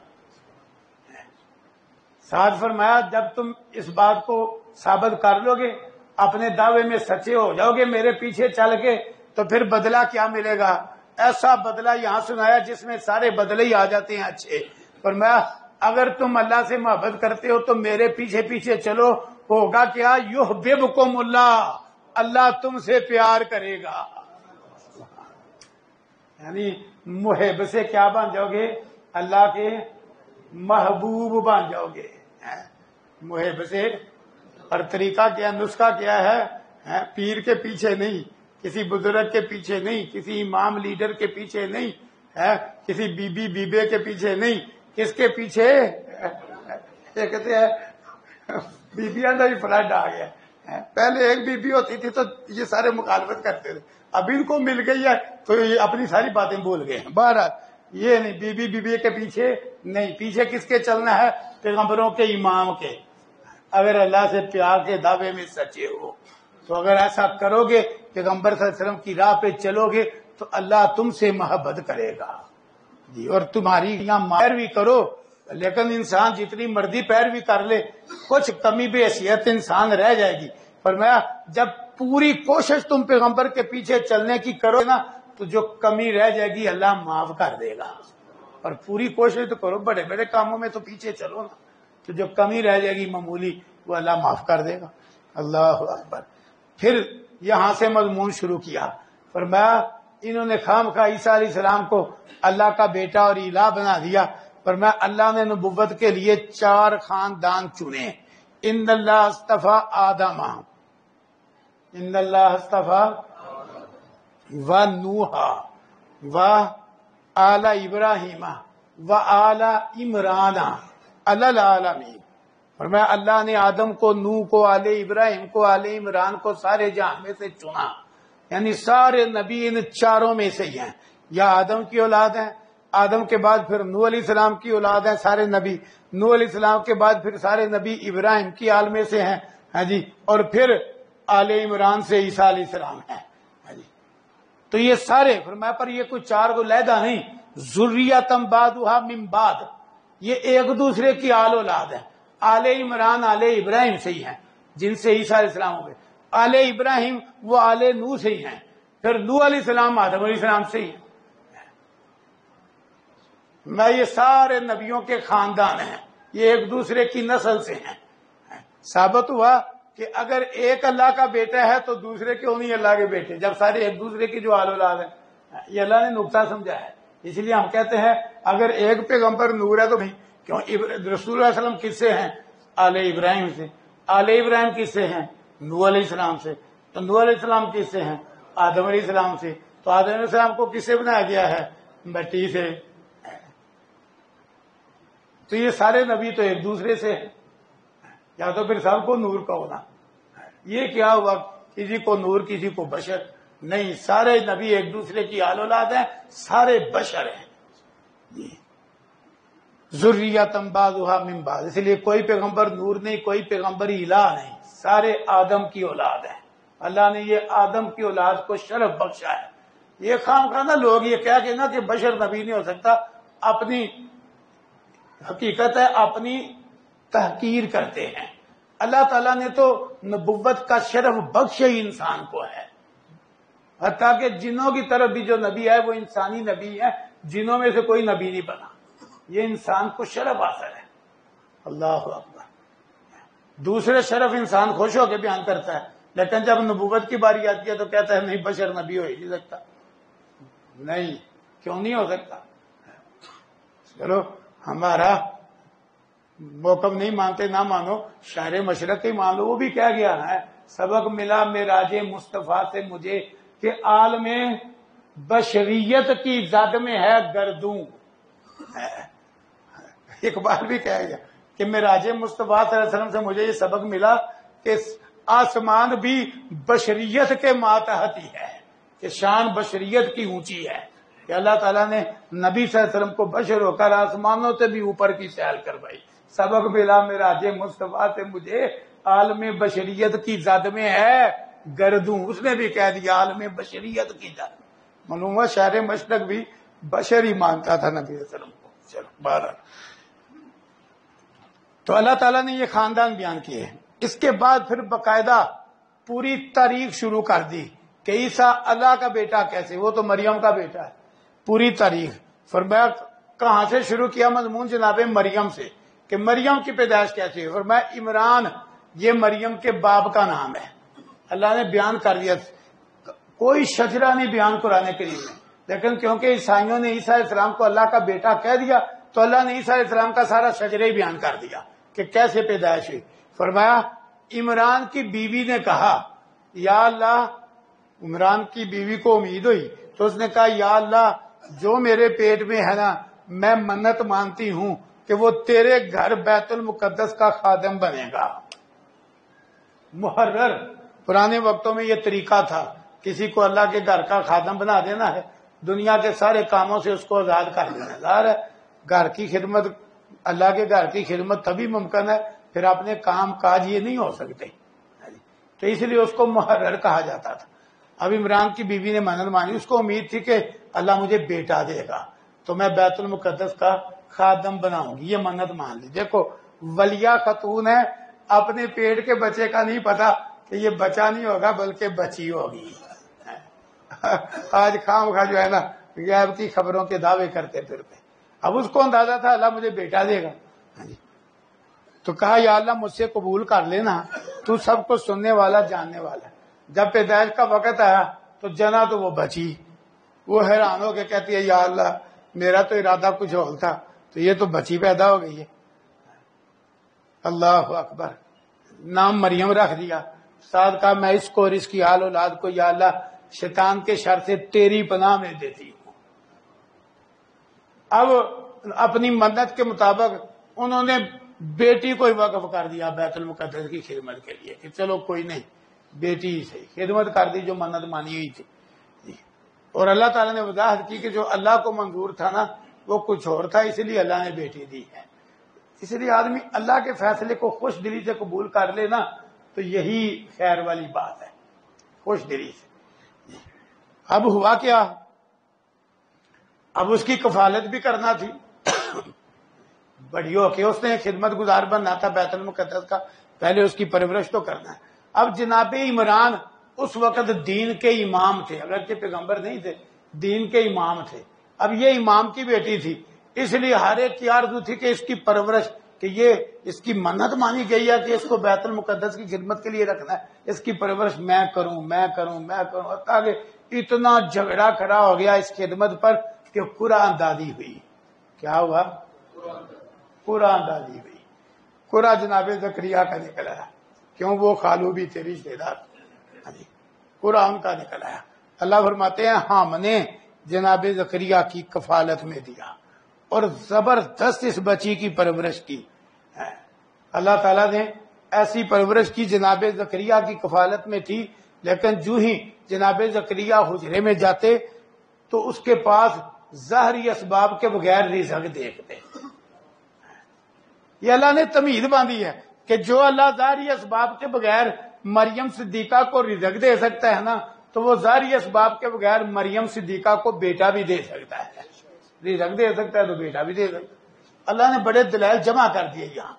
ساتھ فرمایا جب تم اس بات کو ثابت کر لو گے، اپنے دعوے میں سچے ہو جاؤ گے میرے پیچھے چل کے، تو پھر بدلہ کیا ملے گا؟ ایسا بدلہ یہاں سنایا جس میں سارے بدلے ہی آ جاتے ہیں اچھے۔ فرمایا اگر تم اللہ سے محبت کرتے ہو تو میرے پیچھے پیچھے چلو، ہوگا کیا؟ یحببکم اللہ، اللہ تم سے پیار کرے گا۔ یعنی محب سے کیا بن جاؤ گے؟ اللہ کے محبوب بن جاؤ گے۔ محب سے، اور طریقہ کیا، نسخہ کیا ہے؟ پیر کے پیچھے نہیں، کسی بزرگ کے پیچھے نہیں، کسی امام لیڈر کے پیچھے نہیں، کسی بیبے کے پیچھے نہیں، کس کے پیچھے؟ یہ کہتے ہیں بیبیاں کا بھی فلڈ آ گیا۔ پہلے ایک بیوی ہوتی تھی تو یہ سارے مخالفت کرتے تھے، اب ان کو مل گئی ہے تو یہ اپنی ساری باتیں بھول گئے ہیں۔ بہرحال یہ نہیں، بیوی کے پیچھے نہیں، پیچھے کس کے چلنا ہے؟ پیغمبروں کے، امام کے۔ اگر اللہ سے پیار کے دعوے میں سچے ہو تو اگر ایسا کرو گے، پیغمبر صلی اللہ علیہ وسلم کی راہ پہ چلو گے تو اللہ تم سے محبت کرے گا جی، اور تمہاری یہاں پیروی کرو۔ لیکن انسان جتنی مرضی پیروی کر لے کچھ کمی بے حیثیت انسان رہ جائے گی۔ فرمایا جب پوری کوشش تم پیغمبر کے پیچھے چلنے کی کرو نا تو جو کمی رہ جائے گی اللہ معاف کر دے گا، اور پوری کوشش تو کرو، بڑے بڑے کاموں میں تو پیچھے چلو نا، تو جو کمی رہ جائے گی معمولی وہ اللہ معاف کر دے گا۔ اللہ اکبر۔ پھر یہاں سے مضمون شروع کیا۔ فرمایا انہوں نے خام خواہ عیسیٰ علیہ السلام کو اللہ کا بیٹا اور الہ بنا دیا۔ فرمایا اللہ نے نبوت کے لیے 4 خاندان چنے۔ ان اللہ اصطفیٰ آدم، ان اللہ اصطفیٰ و نوحا و آل ابراہیم و آل عمران علی العالمین۔ فرمایا اللہ نے آدم کو، نوح کو، آل ابراہیم کو، آل عمران کو سارے جہاں میں سے چنا، یعنی سارے نبی ان 4 میں سے ہی ہیں، یا آدم کی اولاد ہیں، آدم کے بعد پھر نوح علیہ السلام کی اولاد ہیں سارے نبی، نوح علیہ السلام کے بعد پھر سارے نبی ابراہیم کی آل میں سے ہیں، ہاں جی، اور پھر آل عمران سے عیسیٰ علیہ السلام ہیں، ہاں جی۔ تو یہ سارے فرمایا پر یہ کوئی 4 کو علیحدہ نہیں، ذریۃ بعضھا من بعض، یہ ایک دوسرے کی آل اولاد ہے۔ آل عمران آل ابراہیم سے ہی ہیں، جن سے عیسیٰ علیہ السلام ہوئے۔ آل ابراہیم وہ آل نوح سے ہی ہیں، پھر نوح علیہ السلام آدم علیہ السلام سے ہی ہیں۔ میں یہ سارے نبیوں کے خاندان ہیں، یہ ایک دوسرے کی نسل سے ہیں۔ ثابت ہوا کہ اگر ایک اللہ کا بیٹا ہے تو دوسرے کیوں نہیں اللہ کے بیٹے، جب سارے ایک دوسرے کی جو آل اولاد ہیں۔ یہ اللہ نے نقطہ سمجھا ہے، اس لیے ہم کہتے ہیں اگر ایک پیغمبر نور ہے تو بھائی کیوں رسول اللہ صلی اللہ علیہ وسلم کس سے ہیں؟ آل ابراہیم سے۔ آل ابراہیم کس سے ہیں؟ نوح علیہ السلام سے۔ تو نوح علیہ السلام کس سے ہیں؟ آدم علیہ السلام سے۔ تو آدم علیہ السلام کو کس سے بنایا گیا ہے؟ مٹی سے۔ تو یہ سارے نبی تو ایک دوسرے سے ہیں، یا تو پھر سب کو نور کا ہونا۔ یہ کیا ہوا کسی کو نور کسی کو بشر؟ نہیں، سارے نبی ایک دوسرے کی آل اولاد ہیں، سارے بشر ہیں۔ ذریۃ بعضھا من بعض، اس لیے کوئی پیغمبر نور نہیں، کوئی پیغمبر الہ نہیں، سارے آدم کی اولاد ہیں۔ اللہ نے یہ آدم کی اولاد کو شرف بخشا ہے۔ یہ خواہ نا لوگ یہ کہہ کے نا کہ بشر نبی نہیں ہو سکتا، اپنی حقیقت ہے اپنی تحقیر کرتے ہیں۔ اللہ تعالیٰ نے تو نبوت کا شرف بخشا ہی انسان کو ہے، حتیٰ کہ جنوں کی طرف بھی جو نبی ہے وہ انسانی نبی ہے، جنوں میں سے کوئی نبی نہیں بنا۔ یہ انسان کو شرف حاصل ہے۔ اللہ اکبر۔ دوسرے شرف انسان خوش ہو کے بیان کرتا ہے، لیکن جب نبوت کی باری آتی ہے تو کہتا ہے نہیں، بشر نبی ہو ہی نہیں سکتا۔ نہیں، کیوں نہیں ہو سکتا؟ چلو ہمارا موقف نہیں مانتے نہ مانو، شاعر مشرق ہی مان لو، وہ بھی کہہ گیا ہے سبق ملا معراج مصطفیٰ سے مجھے کہ عالم بشریت کی زد میں ہے گردوں۔ اقبال بھی کہہ گیا کہ معراج مصطفیٰ صلی اللہ علیہ وسلم سے مجھے یہ سبق ملا کہ آسمان بھی بشریت کے ماتحت ہی ہے، کہ شان بشریت کی اونچی ہے، کہ اللہ تعالیٰ نے نبی صلی اللہ علیہ وسلم کو بشر ہو کر آسمانوں سے بھی اوپر کی سیل کروائی۔ سبق ملا معراج مصطفیٰ سے مجھے عالم بشریت کی زد میں ہے گردوں۔ اس نے بھی کہہ دیا عالم بشریت کی زد۔ معلوم ہوا شاعر مشرق بھی بشر ہی مانتا تھا نبی صلی اللہ علیہ وسلم کو۔ چلو بہرحال، تو اللہ تعالیٰ نے یہ خاندان بیان کیے۔ اس کے بعد پھر باقاعدہ پوری تاریخ شروع کر دی کہ عیسیٰ اللہ کا بیٹا کیسے، وہ تو مریم کا بیٹا ہے۔ پوری تاریخ فرمایا کہاں سے شروع کیا مضمون؟ جناب مریم سے، کہ مریم کی پیدائش کیسے ہوئی۔ فرمایا عمران یہ مریم کے باپ کا نام ہے۔ اللہ نے بیان کر دیا، کوئی شجرہ نہیں بیان قرآن کریم میں، لیکن کیونکہ عیسائیوں نے عیسیٰ علیہ السلام کو اللہ کا بیٹا کہہ دیا تو اللہ نے عیسیٰ علیہ السلام کا سارا شجرہ ہی بیان کر دیا کہ کیسے پیدائش ہوئی۔ فرمایا عمران کی بیوی نے کہا یا اللہ، عمران کی بیوی کو امید ہوئی تو اس نے کہا یا اللہ، جو میرے پیٹ میں ہے نا، میں منت مانتی ہوں کہ وہ تیرے گھر بیت المقدس کا خادم بنے گا۔ محرر، پرانے وقتوں میں یہ طریقہ تھا، کسی کو اللہ کے گھر کا خادم بنا دینا ہے، دنیا کے سارے کاموں سے اس کو آزاد کر دینا ہے۔ ظاہر ہے گھر کی خدمت، اللہ کے گھر کی خدمت تبھی ممکن ہے، پھر اپنے کام کاج یہ نہیں ہو سکتے، تو اس لیے اس کو محرر کہا جاتا تھا۔ اب عمران کی بیوی نے منت مانی، اس کو امید تھی کہ اللہ مجھے بیٹا دے گا تو میں بیت المقدس کا خادم بناؤں گی، یہ منت مان لی۔ دیکھو ولیہ خاتون ہے، اپنے پیٹ کے بچے کا نہیں پتا کہ یہ بچہ نہیں ہوگا بلکہ بچی ہوگی۔ آج خام خواہ جو ہے نا غیب کی خبروں کے دعوے کرتے پھرتے، اب اس کو اندازہ تھا اللہ مجھے بیٹا دے گا، تو کہا یا اللہ مجھ سے قبول کر لینا، تو سب کو سننے والا جاننے والا۔ جب پیدائش کا وقت آیا تو جنا تو وہ بچی، وہ حیران ہو کے کہتی ہے یا اللہ میرا تو ارادہ کچھ اور تھا، تو یہ تو بچی پیدا ہو گئی ہے۔ اللہ اکبر، نام مریم رکھ دیا، ساتھ کہا میں اس کو اور اس کی آل اولاد کو یا اللہ شیطان کے شر سے تیری پناہ میں دیتی ہوں۔ اب اپنی منت کے مطابق انہوں نے بیٹی کو ہی وقف کر دیا بیت المقدس کی خدمت کے لیے کہ چلو کوئی نہیں، بیٹی ہی سے خدمت کر دی جو منت مانی ہوئی تھی۔ اور اللہ تعالیٰ نے وضاحت کی کہ جو اللہ کو منظور تھا نا وہ کچھ اور تھا، اس لیے اللہ نے بیٹی دی ہے۔ اس لیے آدمی اللہ کے فیصلے کو خوش دلی سے قبول کر لے نا تو یہی خیر والی بات ہے، خوش دلی سے۔ اب ہوا کیا، اب اس کی کفالت بھی کرنا تھی، بڑی ہو کے اس نے خدمت گزار بننا تھا بیت المقدس کا، پہلے اس کی پرورش تو کرنا ہے۔ اب جناب عمران اس وقت دین کے امام تھے، اگرچہ پیغمبر نہیں تھے، دین کے امام تھے۔ اب یہ امام کی بیٹی تھی، اس لیے ہر ایک کی آرزو تھی کہ اس کی پرورش، کہ یہ اس کی منت مانی گئی ہے کہ اس کو بیت المقدس کی خدمت کے لیے رکھنا ہے، اس کی پرورش میں کروں میں کروں میں کروں، تاکہ اتنا جھگڑا کھڑا ہو گیا اس خدمت پر کہ قرآن دادی ہوئی۔ کیا ہوا؟ قرآن دادی ہوئی۔ قرآن جناب زکریا کا نکل آیا، کیوں؟ وہ خالو بھی تھے، رشتے دار، قرآن کا نکل آیا۔ اللہ فرماتے ہیں ہم نے جناب زکریا کی کفالت میں دیا اور زبردست اس بچی کی پرورش کی۔ اللہ تعالیٰ نے ایسی پرورش کی، جناب زکریا کی کفالت میں تھی، لیکن جو ہی جناب زکریا حجرے میں جاتے تو اس کے پاس ظاہری اسباب کے بغیر رزق دیکھتے۔ یہ اللہ نے تمہید باندھی ہے کہ جو اللہ ظاہری اسباب کے بغیر مریم صدیقہ کو رزق دے سکتا ہے نا، تو وہ ظاہری اسباب کے بغیر مریم صدیقہ کو بیٹا بھی دے سکتا ہے، رزق دے سکتا ہے تو بیٹا بھی دے سکتا ہے۔ اللہ نے بڑے دلائل جمع کر دیے یہاں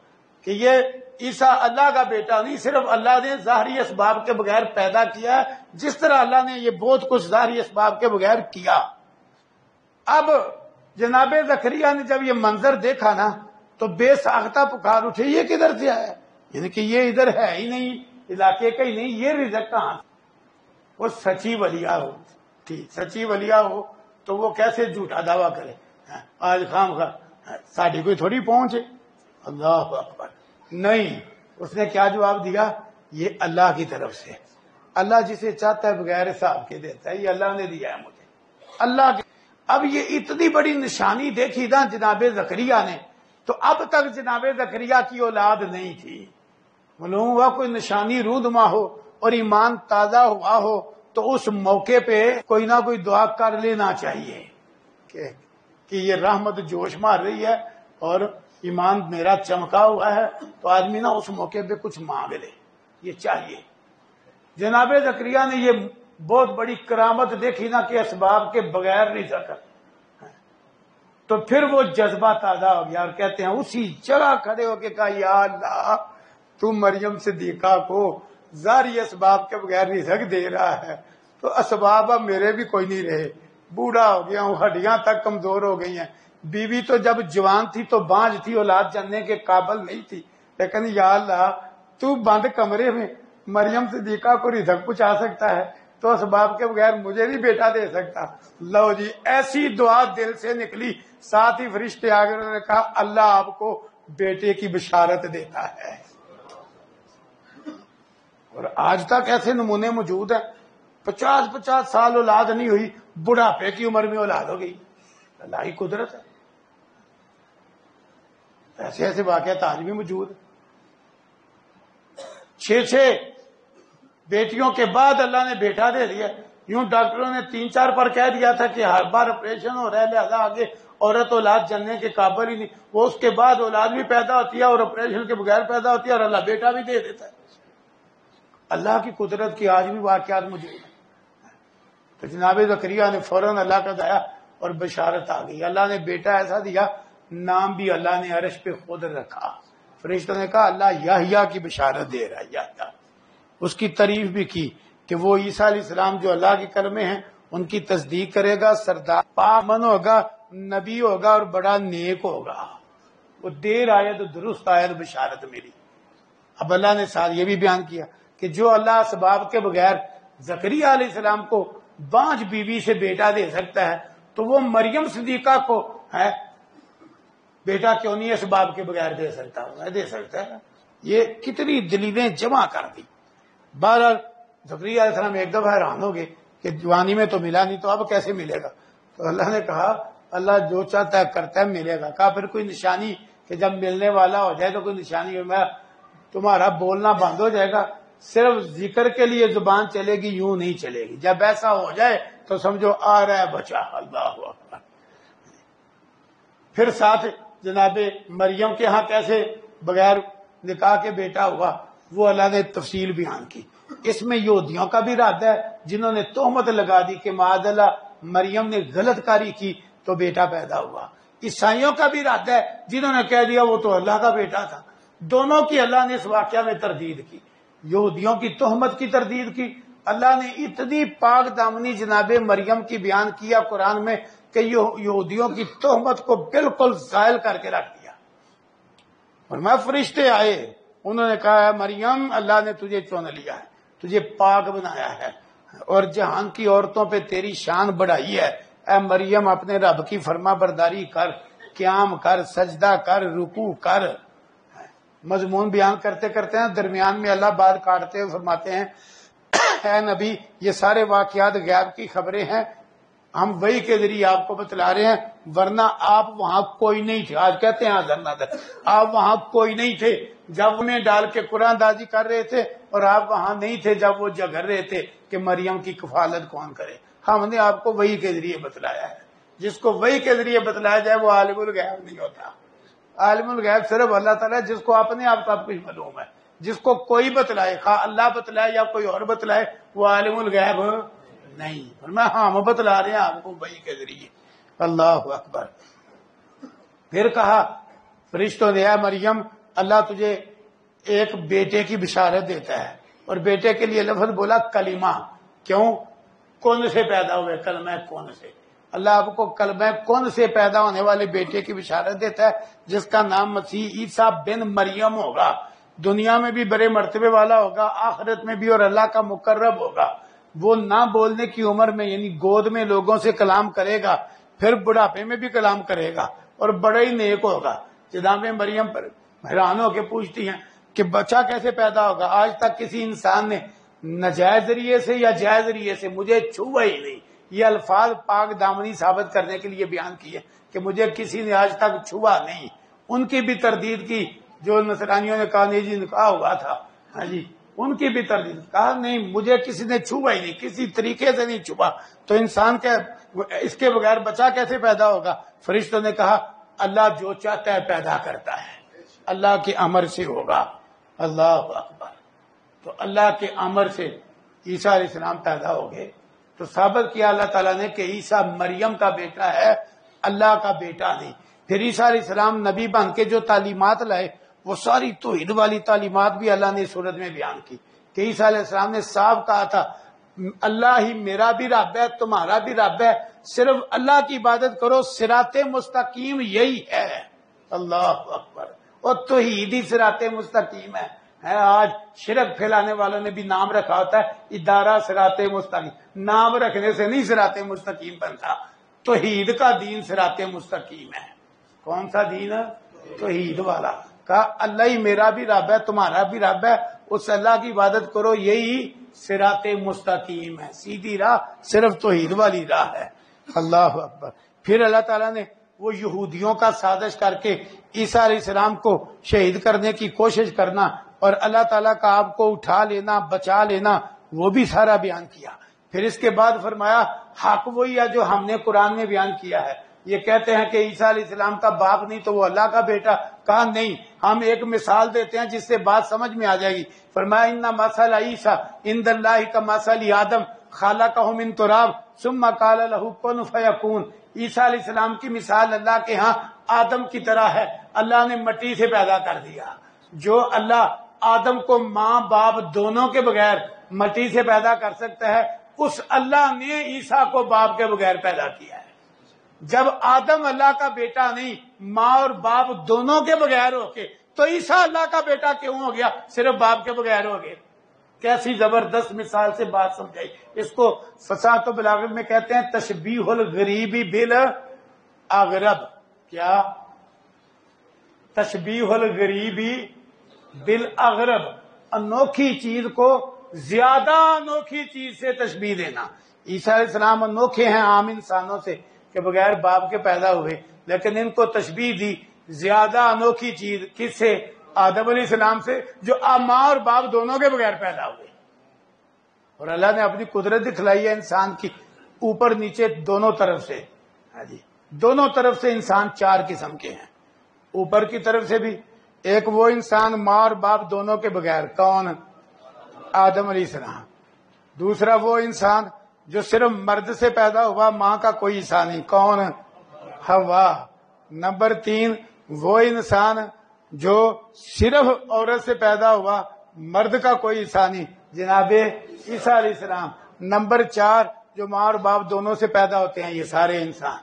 کہ یہ عیسیٰ اللہ کا بیٹا نہیں، صرف اللہ نے ظاہری اسباب کے بغیر پیدا کیا، جس طرح اللہ نے یہ بہت کچھ ظاہری اسباب کے بغیر کیا۔ اب جناب زکریا نے جب یہ منظر دیکھا نا تو بے ساختہ پکار اٹھے، یہ کدھر سے آیا؟ یعنی کہ یہ ادھر ہے ہی نہیں، علاقے کا ہی نہیں، یہ رزق کہاں؟ وہ سچی ولیہ ہو، ٹھیک سچی ولیہ ہو تو وہ کیسے جھوٹا دعویٰ کرے؟ آج خام خواہ ساڑھی کوئی تھوڑی پہنچے۔ اللہ اکبر، نہیں، اس نے کیا جواب دیا؟ یہ اللہ کی طرف سے، اللہ جسے چاہتا ہے بغیر حساب کے دیتا ہے، یہ اللہ نے دیا ہے مجھے، اللہ کے۔ اب یہ اتنی بڑی نشانی دیکھی نا جناب زکریا نے، تو اب تک جناب زکریا کی اولاد نہیں تھی۔ معلوم ہوا کوئی نشانی رونما ہو اور ایمان تازہ ہوا ہو تو اس موقع پہ کوئی نہ کوئی دعا کر لینا چاہیے کہ یہ رحمت جوش مار رہی ہے اور ایمان میرا چمکا ہوا ہے، تو آدمی نا اس موقع پہ کچھ مانگ لے، یہ چاہیے۔ جناب زکریا نے یہ بہت بڑی کرامت دیکھی نا کہ اسباب کے بغیر نہیں سکا، تو پھر وہ جذبہ تازہ ہو گیا اور کہتے ہیں اسی جگہ کھڑے ہو کے کہا یا اللہ تو مریم صدیقہ کو ظاہری اسباب کے بغیر رزق دے رہا ہے، تو اسباب اب میرے بھی کوئی نہیں رہے، بوڑھا ہو گیا ہوں، ہڈیاں تک کمزور ہو گئی ہیں، بیوی تو جب جوان تھی تو بانجھ تھی، اولاد جننے کے قابل نہیں تھی، لیکن یا اللہ تو بند کمرے میں مریم صدیقہ کو رزق پہنچا سکتا ہے تو اسباب کے بغیر مجھے بھی بیٹا دے سکتا۔ لو جی، ایسی دعا دل سے نکلی، ساتھ ہی فرشتے آگے انہوں نے کہا اللہ آپ کو بیٹے کی بشارت دیتا ہے۔ اور آج تک ایسے نمونے موجود ہیں، 50 سال اولاد نہیں ہوئی، بڑھاپے کی عمر میں اولاد ہو گئی، اللہ کی قدرت ہے۔ ایسے ایسے واقعات آج بھی موجود ہیں۔ 6 بیٹیوں کے بعد اللہ نے بیٹا دے دیا۔ یوں ڈاکٹروں نے 3-4 پر کہہ دیا تھا کہ ہر بار آپریشن ہو رہا ہے، لہذا آگے عورت اولاد جننے کے قابل ہی نہیں، وہ اس کے بعد اولاد بھی پیدا ہوتی ہے اور آپریشن کے بغیر پیدا ہوتی ہے، اور اللہ بیٹا بھی دے دیتا ہے۔ اللہ کی قدرت کی آج بھی واقعات موجود ہیں۔ تو جناب زکریا نے فوراً اللہ کا دایا اور بشارت آ گئی، اللہ نے بیٹا ایسا دیا، نام بھی اللہ نے عرش پہ خود رکھا۔ فرشتوں نے کہا اللہ یحییٰ کی بشارت دے رہا ہے، یحییٰ، اس کی تعریف بھی کی کہ وہ عیسیٰ علیہ السلام جو اللہ کے کلمے ہیں ان کی تصدیق کرے گا، سردار پاکمن ہوگا، نبی ہوگا اور بڑا نیک ہوگا۔ وہ دیر آئے تو درست آئے تو بشارت میری۔ اب اللہ نے ساتھ یہ بھی بیان کیا کہ جو اللہ اسباب کے بغیر زکریا علیہ السلام کو بانجھ بیوی سے بیٹا دے سکتا ہے تو وہ مریم صدیقہ کو ہے بیٹا کیوں نہیں اسباب کے بغیر دے سکتا؟ دے سکتا ہے۔ یہ کتنی دلیلیں جمع کر دی۔ بہرحال زکریا علیہ السلام ایک دفعہ حیران ہو گئے کہ جوانی میں تو ملا نہیں، تو اب کیسے ملے گا؟ تو اللہ نے کہا اللہ جو چاہتا ہے کرتا ہے، ملے گا۔ کہا پھر کوئی نشانی کہ جب ملنے والا ہو جائے تو کوئی نشانی ہو، میں تمہارا بولنا بند ہو جائے گا، صرف ذکر کے لیے زبان چلے گی، یوں نہیں چلے گی، جب ایسا ہو جائے تو سمجھو آ رہا ہے بچہ۔ اللہ اکبر۔ پھر ساتھ جناب مریم کے ہاں کیسے بغیر نکاح کے بیٹا ہوا وہ اللہ نے تفصیل بیان کی۔ اس میں یہودیوں کا بھی رد ہے جنہوں نے تہمت لگا دی کہ معاذ اللہ مریم نے غلط کاری کی، تو بیٹا پیدا ہوا۔ عیسائیوں کا بھی رد ہے جنہوں نے کہہ دیا وہ تو اللہ کا بیٹا تھا۔ دونوں کی اللہ نے اس واقعہ میں تردید کی۔ یہودیوں کی تہمت کی تردید کی، اللہ نے اتنی پاک دامنی جناب مریم کی بیان کیا قرآن میں کہ یہودیوں کی تہمت کو بالکل زائل کر کے رکھ دیا۔ اور میں فرشتے آئے، انہوں نے کہا مریم اللہ نے تجھے چن لیا ہے، تجھے پاک بنایا ہے اور جہان کی عورتوں پہ تیری شان بڑھائی ہے۔ اے مریم اپنے رب کی فرما برداری کر، قیام کر، سجدہ کر، رکوع کر۔ مضمون بیان کرتے کرتے ہیں درمیان میں اللہ بات کاٹتے ہوئے فرماتے ہیں اے نبی یہ سارے واقعات غیب کی خبریں ہیں، ہم وحی کے ذریعے آپ کو بتلا رہے ہیں، ورنہ آپ وہاں کوئی نہیں تھے۔ آج کہتے ہیں حاضر ناظر، آپ وہاں کوئی نہیں تھے جب انہیں ڈال کے قرآن دازی کر رہے تھے، اور آپ وہاں نہیں تھے جب وہ جھگڑ رہے تھے کہ مریم کی کفالت کون کرے۔ ہم نے آپ کو وحی کے ذریعے بتلایا ہے۔ جس کو وحی کے ذریعے بتلایا جائے وہ عالم الغیب نہیں ہوتا۔ عالم الغیب صرف اللہ تعالیٰ جس کو اپنے آپ سب کچھ معلوم ہے۔ جس کو کوئی بتلائے، خواہ اللہ بتلائے یا کوئی اور بتلائے، وہ عالم الغیب نہیں۔ میں ہم بتلا رہے ہیں آپ کو وحی کے ذریعے۔ اللہ اکبر۔ پھر کہا فرشتوں نے اے مریم اللہ تجھے ایک بیٹے کی بشارت دیتا ہے، اور بیٹے کے لیے لفظ بولا کلمہ۔ کیوں؟ کن سے پیدا ہوئے، کلمہ کن سے۔ اللہ آپ کو کلمہ کن سے پیدا ہونے والے بیٹے کی بشارت دیتا ہے جس کا نام مسیح عیسیٰ بن مریم ہوگا۔ دنیا میں بھی بڑے مرتبے والا ہوگا، آخرت میں بھی، اور اللہ کا مقرب ہوگا۔ وہ نہ بولنے کی عمر میں یعنی گود میں لوگوں سے کلام کرے گا، پھر بڑھاپے میں بھی کلام کرے گا، اور بڑا ہی نیک ہوگا۔ جناب مریم پر حیران ہو کے پوچھتی ہیں کہ بچہ کیسے پیدا ہوگا؟ آج تک کسی انسان نے ناجائز ذریعے سے یا جائز ذریعے سے مجھے چھوا ہی نہیں۔ یہ الفاظ پاک دامنی ثابت کرنے کے لیے بیان کیے کہ مجھے کسی نے آج تک چھوا نہیں۔ ان کی بھی تردید کی، جو نصرانیوں نے کہا نہیں جی نکاح ہوا تھا، ہاں جی، ان کی بھی تردید، کہا نہیں مجھے کسی نے چھوا ہی نہیں، کسی طریقے سے نہیں چھوا، تو انسان کے اس کے بغیر بچہ کیسے پیدا ہوگا؟ فرشتوں نے کہا اللہ جو چاہتا ہے پیدا کرتا ہے، اللہ کے امر سے ہوگا۔ اللہ اکبر۔ تو اللہ کے امر سے عیسیٰ علیہ السلام پیدا ہو گئے، تو ثابت کیا اللہ تعالیٰ نے کہ عیسیٰ مریم کا بیٹا ہے، اللہ کا بیٹا نہیں۔ پھر عیسیٰ علیہ السلام نبی بن کے جو تعلیمات لائے وہ ساری توحید والی تعلیمات بھی اللہ نے سورت میں بیان کی کہ عیسیٰ علیہ السلام نے صاف کہا تھا اللہ ہی میرا بھی رب ہے، تمہارا بھی رب ہے، صرف اللہ کی عبادت کرو، صراط مستقیم یہی ہے۔ اللہ اکبر۔ اور توحید ہی صراط مستقیم ہے۔ آج شرک پھیلانے والوں نے بھی نام رکھا ہوتا ہے ادارہ صراط مستقیم، نام رکھنے سے نہیں صراط مستقیم بنتا۔ توحید کا دین صراط مستقیم ہے۔ کون سا دین ہے؟ توحید والا۔ کہا اللہ ہی میرا بھی رب ہے، تمہارا بھی رب ہے، اس اللہ کی عبادت کرو، یہی صراط مستقیم ہے، سیدھی راہ صرف توحید والی راہ ہے۔ اللہ اکبر۔ پھر اللہ تعالیٰ نے وہ یہودیوں کا سازش کر کے عیسیٰ علیہ السلام کو شہید کرنے کی کوشش کرنا اور اللہ تعالیٰ کا آپ کو اٹھا لینا، بچا لینا، وہ بھی سارا بیان کیا۔ پھر اس کے بعد فرمایا حق وہی ہے جو ہم نے قرآن میں بیان کیا ہے۔ یہ کہتے ہیں کہ عیسیٰ علیہ السلام کا باپ نہیں تو وہ اللہ کا بیٹا، کہا نہیں، ہم ایک مثال دیتے ہیں جس سے بات سمجھ میں آ جائے گی۔ فرمایا ان مثل عیسیٰ عند اللہ کمثل آدم خلقہ من تراب ثم قال له کن فیکون۔ عیسیٰ علیہ السلام کی مثال اللہ کے ہاں آدم کی طرح ہے، اللہ نے مٹی سے پیدا کر دیا۔ جو اللہ آدم کو ماں باپ دونوں کے بغیر مٹی سے پیدا کر سکتا ہے، اس اللہ نے عیسیٰ کو باپ کے بغیر پیدا کیا ہے۔ جب آدم اللہ کا بیٹا نہیں، ماں اور باپ دونوں کے بغیر ہو کے، تو عیسیٰ اللہ کا بیٹا کیوں ہو گیا؟ صرف باپ کے بغیر ہو گئے۔ کیسی زبردست مثال سے بات سمجھائی۔ اس کو فصاحت و بلاغت میں کہتے ہیں تشبیہ الغریب بالاغرب۔ کیا؟ تشبیہ الغریب بالاغرب، انوکھی چیز کو زیادہ انوکھی چیز سے تشبیہ دینا۔ عیسیٰ علیہ السلام انوکھے ہیں عام انسانوں سے کہ بغیر باپ کے پیدا ہوئے، لیکن ان کو تشبیہ دی زیادہ انوکھی چیز کس سے؟ آدم علیہ السلام سے، جو ماں اور باپ دونوں کے بغیر پیدا ہوئے۔ اور اللہ نے اپنی قدرت دکھلائی ہے انسان کی اوپر نیچے دونوں طرف سے۔ ہاں جی، دونوں طرف سے انسان چار قسم کے ہیں۔ اوپر کی طرف سے بھی ایک وہ انسان ماں اور باپ دونوں کے بغیر، کون؟ آدم علیہ السلام۔ دوسرا وہ انسان جو صرف مرد سے پیدا ہوا، ماں کا کوئی حصہ نہیں، کون؟ ہوا۔ نمبر 3 وہ انسان جو صرف عورت سے پیدا ہوا، مرد کا کوئی حصہ نہیں، جناب عیسیٰ علیہ السلام۔ نمبر 4 جو ماں اور باپ دونوں سے پیدا ہوتے ہیں، یہ سارے انسان۔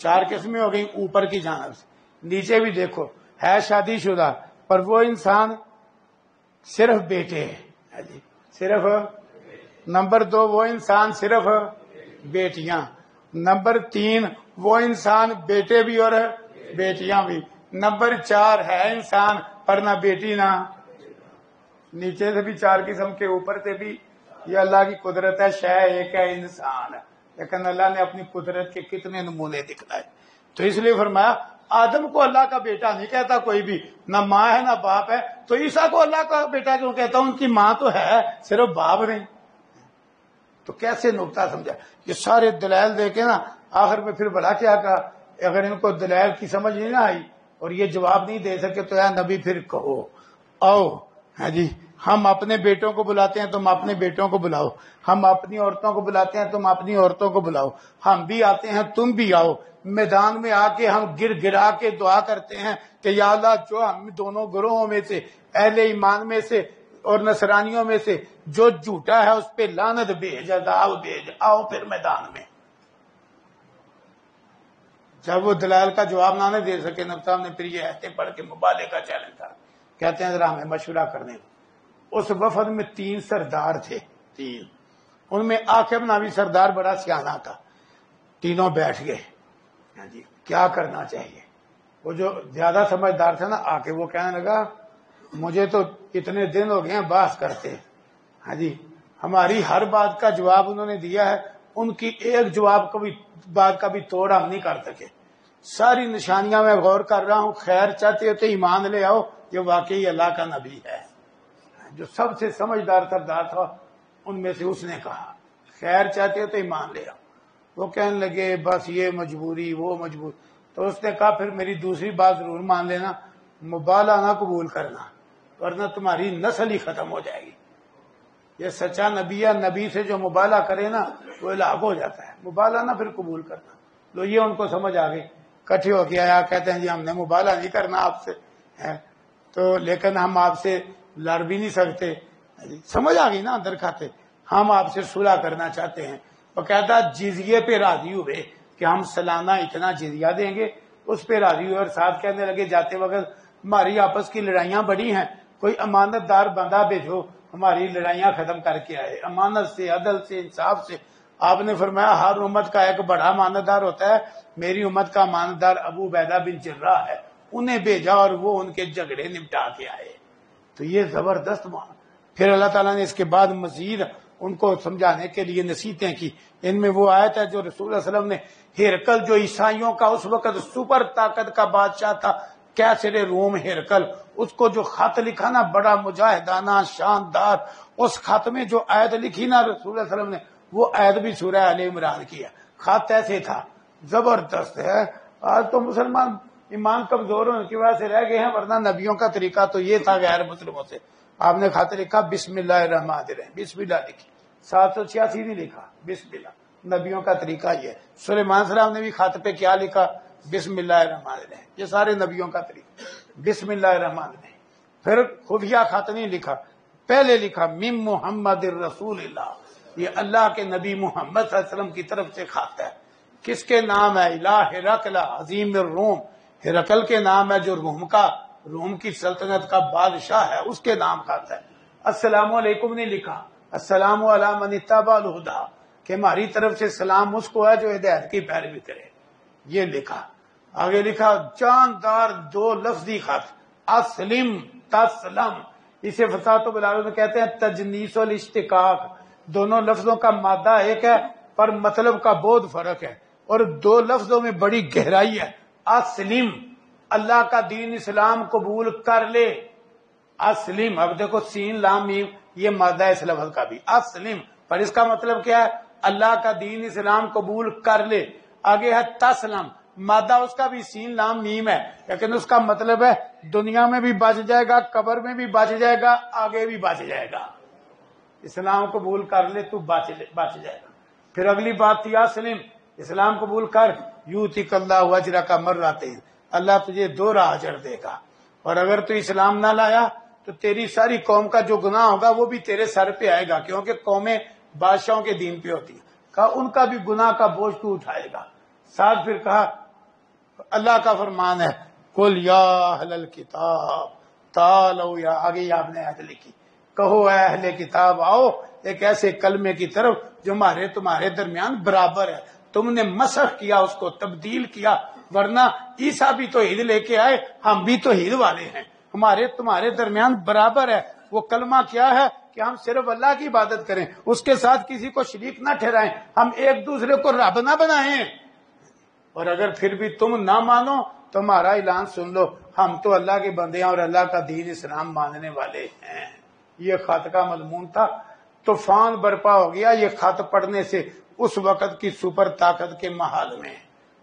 4 قسمیں ہو گئی اوپر کی جانب سے۔ نیچے بھی دیکھو ہے شادی شدہ، پر وہ انسان صرف بیٹے ہیں جی، صرف۔ نمبر 2 وہ انسان صرف بیٹیاں۔ نمبر 3 وہ انسان بیٹے بھی اور بیٹیاں بھی۔ نمبر 4 ہے انسان پر نہ بیٹی نہ۔ نیچے سے بھی 4 قسم کے، اوپر سے بھی۔ یہ اللہ کی قدرت ہے، شے ایک ہے انسان، لیکن اللہ نے اپنی قدرت کے کتنے نمونے دکھلائے۔ تو اس لیے فرمایا آدم کو اللہ کا بیٹا نہیں کہتا کوئی بھی، نہ ماں ہے نہ باپ ہے، تو عیسیٰ کو اللہ کا بیٹا کیوں کہتا؟ ان کی ماں تو ہے، صرف باپ نہیں۔ تو کیسے نقطہ سمجھا؟ یہ سارے دلائل دے کے نا آخر میں پھر بلا کیا کہا؟ اگر ان کو دلائل کی سمجھ نہیں نہ آئی اور یہ جواب نہیں دے سکے تو یا نبی پھر کہو آؤ، ہاں جی، ہم اپنے بیٹوں کو بلاتے ہیں تم اپنے بیٹوں کو بلاؤ، ہم اپنی عورتوں کو بلاتے ہیں تم اپنی عورتوں کو بلاؤ، ہم بھی آتے ہیں تم بھی آؤ، میدان میں آ کے ہم گر گرا کے دعا کرتے ہیں کہ یا اللہ جو ہم دونوں گروہوں میں سے، اہل ایمان میں سے اور نصرانیوں میں سے جو جھوٹا ہے اس پہ لعنت بھیج، عذاب بھیج، آؤ پھر میدان میں۔ جب وہ دلائل کا جواب نہ دے سکے نبی صاحب نے پھر یہ آیتیں پڑھ کے مبالغے کا چیلنج تھا، کہتے ہیں ذرا ہمیں مشورہ کرنے کو۔ اس وفد میں 3 سردار تھے، 3، ان میں عاقب نامی سردار بڑا سیانہ تھا۔ تینوں بیٹھ گئے، ہاں جی کیا کرنا چاہیے؟ وہ جو زیادہ سمجھدار تھا نا آ کے وہ کہنے لگا مجھے تو اتنے دن ہو گئے ہیں بحث کرتے، ہاں جی ہماری ہر بات کا جواب انہوں نے دیا ہے، ان کی ایک جواب کو بھی بات کا بھی توڑ ہم نہیں کر سکے، ساری نشانیاں میں غور کر رہا ہوں، خیر چاہتے ہو تو ایمان لے آؤ، یہ واقعی اللہ کا نبی ہے۔ جو سب سے سمجھدار سردار تھا ان میں سے اس نے کہا خیر چاہتے ہو تو ایمان لے آؤ۔ وہ کہنے لگے بس یہ مجبوری وہ مجبور، تو اس نے کہا پھر میری دوسری بات ضرور مان لینا، مبالغہ نہ قبول کرنا ورنہ تمہاری نسل ہی ختم ہو جائے گی۔ یہ سچا نبی ہے، نبی سے جو مبالغہ کرے نا وہ ہلاک ہو جاتا ہے، مبالغہ نہ پھر قبول کرنا۔ تو یہ ان کو سمجھ آ گئی، کٹھے ہو کے آیا، کہتے ہیں جی ہم نے مبالغہ نہیں کرنا آپ سے ہے تو، لیکن ہم آپ سے لڑ بھی نہیں سکتے، سمجھ آ گئی نا اندر کھاتے، ہم آپ سے صلح کرنا چاہتے ہیں۔ وہ کہتا جزیے پہ راضی ہوئے کہ ہم سالانہ اتنا جزیہ دیں گے، اس پہ راضی ہوئے، اور ساتھ کہنے لگے جاتے وقت ہماری آپس کی لڑائیاں بڑی ہیں، کوئی امانت دار بندہ بھیجو ہماری لڑائیاں ختم کر کے آئے، امانت سے، عدل سے، انصاف سے۔ آپ نے فرمایا ہر امت کا ایک بڑا امانت دار ہوتا ہے، میری امت کا امانت دار ابو عبیدہ بن جراح ہے، انہیں بھیجا اور وہ ان کے جھگڑے نمٹا کے آئے۔ تو یہ زبردست مان۔ پھر اللہ تعالیٰ نے اس کے بعد مزید ان کو سمجھانے کے لیے نصیحتیں کی، ان میں وہ آیت ہے جو رسول اللہ علیہ وسلم نے ہرکل جو عیسائیوں کا اس وقت سپر طاقت کا بادشاہ تھا، کیسر روم ہرکل، اس کو جو خط لکھا نا بڑا مجاہدانہ شاندار، اس خط میں جو آیت لکھی نا رسول اللہ علیہ وسلم نے، وہ آیت بھی سورہ آل عمران کی ہے۔ خط ایسے تھا، زبردست ہے۔ آج تو مسلمان ایمان کمزور ہونے کی وجہ سے رہ گئے ہیں، ورنہ نبیوں کا طریقہ تو یہ تھا غیر مسلموں سے۔ آپ نے خط لکھا بسم اللہ الرحمن الرحیم، بسم اللہ لکھی، 786 نہیں لکھا، بسم اللہ، نبیوں کا طریقہ یہ ہے۔ سلیمان السلام نے بھی خط پہ کیا لکھا؟ بسم اللہ الرحمن الرحیم، یہ سارے نبیوں کا طریقہ، بسم اللہ الرحمن الرحیم۔ پھر خفیہ خط نہیں لکھا، پہلے لکھا من محمد الرسول اللہ، یہ اللہ کے نبی محمد صلی اللہ علیہ وسلم کی طرف سے خط ہے۔ کس کے نام ہے؟ الہ ہرقل عظیم الروم، ہرقل کے نام ہے جو روم کی سلطنت کا بادشاہ ہے، اس کے نام خط ہے۔ السلام علیکم نہیں لکھا، السلام علی من اتبع الہدی، کہ ہماری طرف سے سلام اس کو ہے جو ہدایت کی پیروی کرے، یہ لکھا۔ آگے لکھا جاندار 2 لفظی خط، اسلم تسلم، اسے فصاحت و بلاغت میں کہتے ہیں تجنیس الاشتقاق، دونوں لفظوں کا مادہ ایک ہے پر مطلب کا بہت فرق ہے، اور 2 لفظوں میں بڑی گہرائی ہے۔ اسلم، اللہ کا دین اسلام قبول کر لے، اسلم، اب دیکھو سین لام میم یہ مادہ ہے اس لفظ کا بھی، اسلم، پر اس کا مطلب کیا ہے؟ اللہ کا دین اسلام قبول کر لے۔ آگے ہے تسلم، مادہ اس کا بھی سین لام میم ہے، لیکن اس کا مطلب ہے دنیا میں بھی بچ جائے گا، قبر میں بھی بچ جائے گا، آگے بھی بچ جائے گا۔ اسلام قبول کر لے تو بچ جائے گا۔ پھر اگلی بات تھی اسلم، اسلام قبول کر، یؤتک اللہ اجرک مرتین، اللہ تجھے 2 اجر دے گا، اور اگر تو اسلام نہ لایا تو تیری ساری قوم کا جو گناہ ہوگا وہ بھی تیرے سر پہ آئے گا، کیونکہ قومیں بادشاہوں کے دین پہ ہوتی ہیں، کہا ان کا بھی گناہ کا بوجھ تو اٹھائے گا۔ ساتھ پھر کہا اللہ کا فرمان ہے قل یا اہل الکتاب تعالوا، یا آگے آپ نے عہد لکھی، کہو اے اہل کتاب آؤ ایک ایسے کلمے کی طرف جو تمہارے درمیان برابر ہے۔ تم نے مسخ کیا، اس کو تبدیل کیا، ورنہ عیسیٰ بھی توحید لے کے آئے، ہم بھی توحید والے ہیں، تمہارے درمیان برابر ہے۔ وہ کلمہ کیا ہے کہ ہم صرف اللہ کی عبادت کریں، اس کے ساتھ کسی کو شریک نہ ٹھہرائیں، ہم ایک دوسرے کو رب نہ بنائیں۔ اور اگر پھر بھی تم نہ مانو تو ہمارا اعلان سن لو، ہم تو اللہ کے بندے ہیں اور اللہ کا دین اسلام ماننے والے ہیں۔ یہ خط کا مضمون تھا۔ طوفان برپا ہو گیا یہ خط پڑھنے سے، اس وقت کی سپر طاقت کے محل میں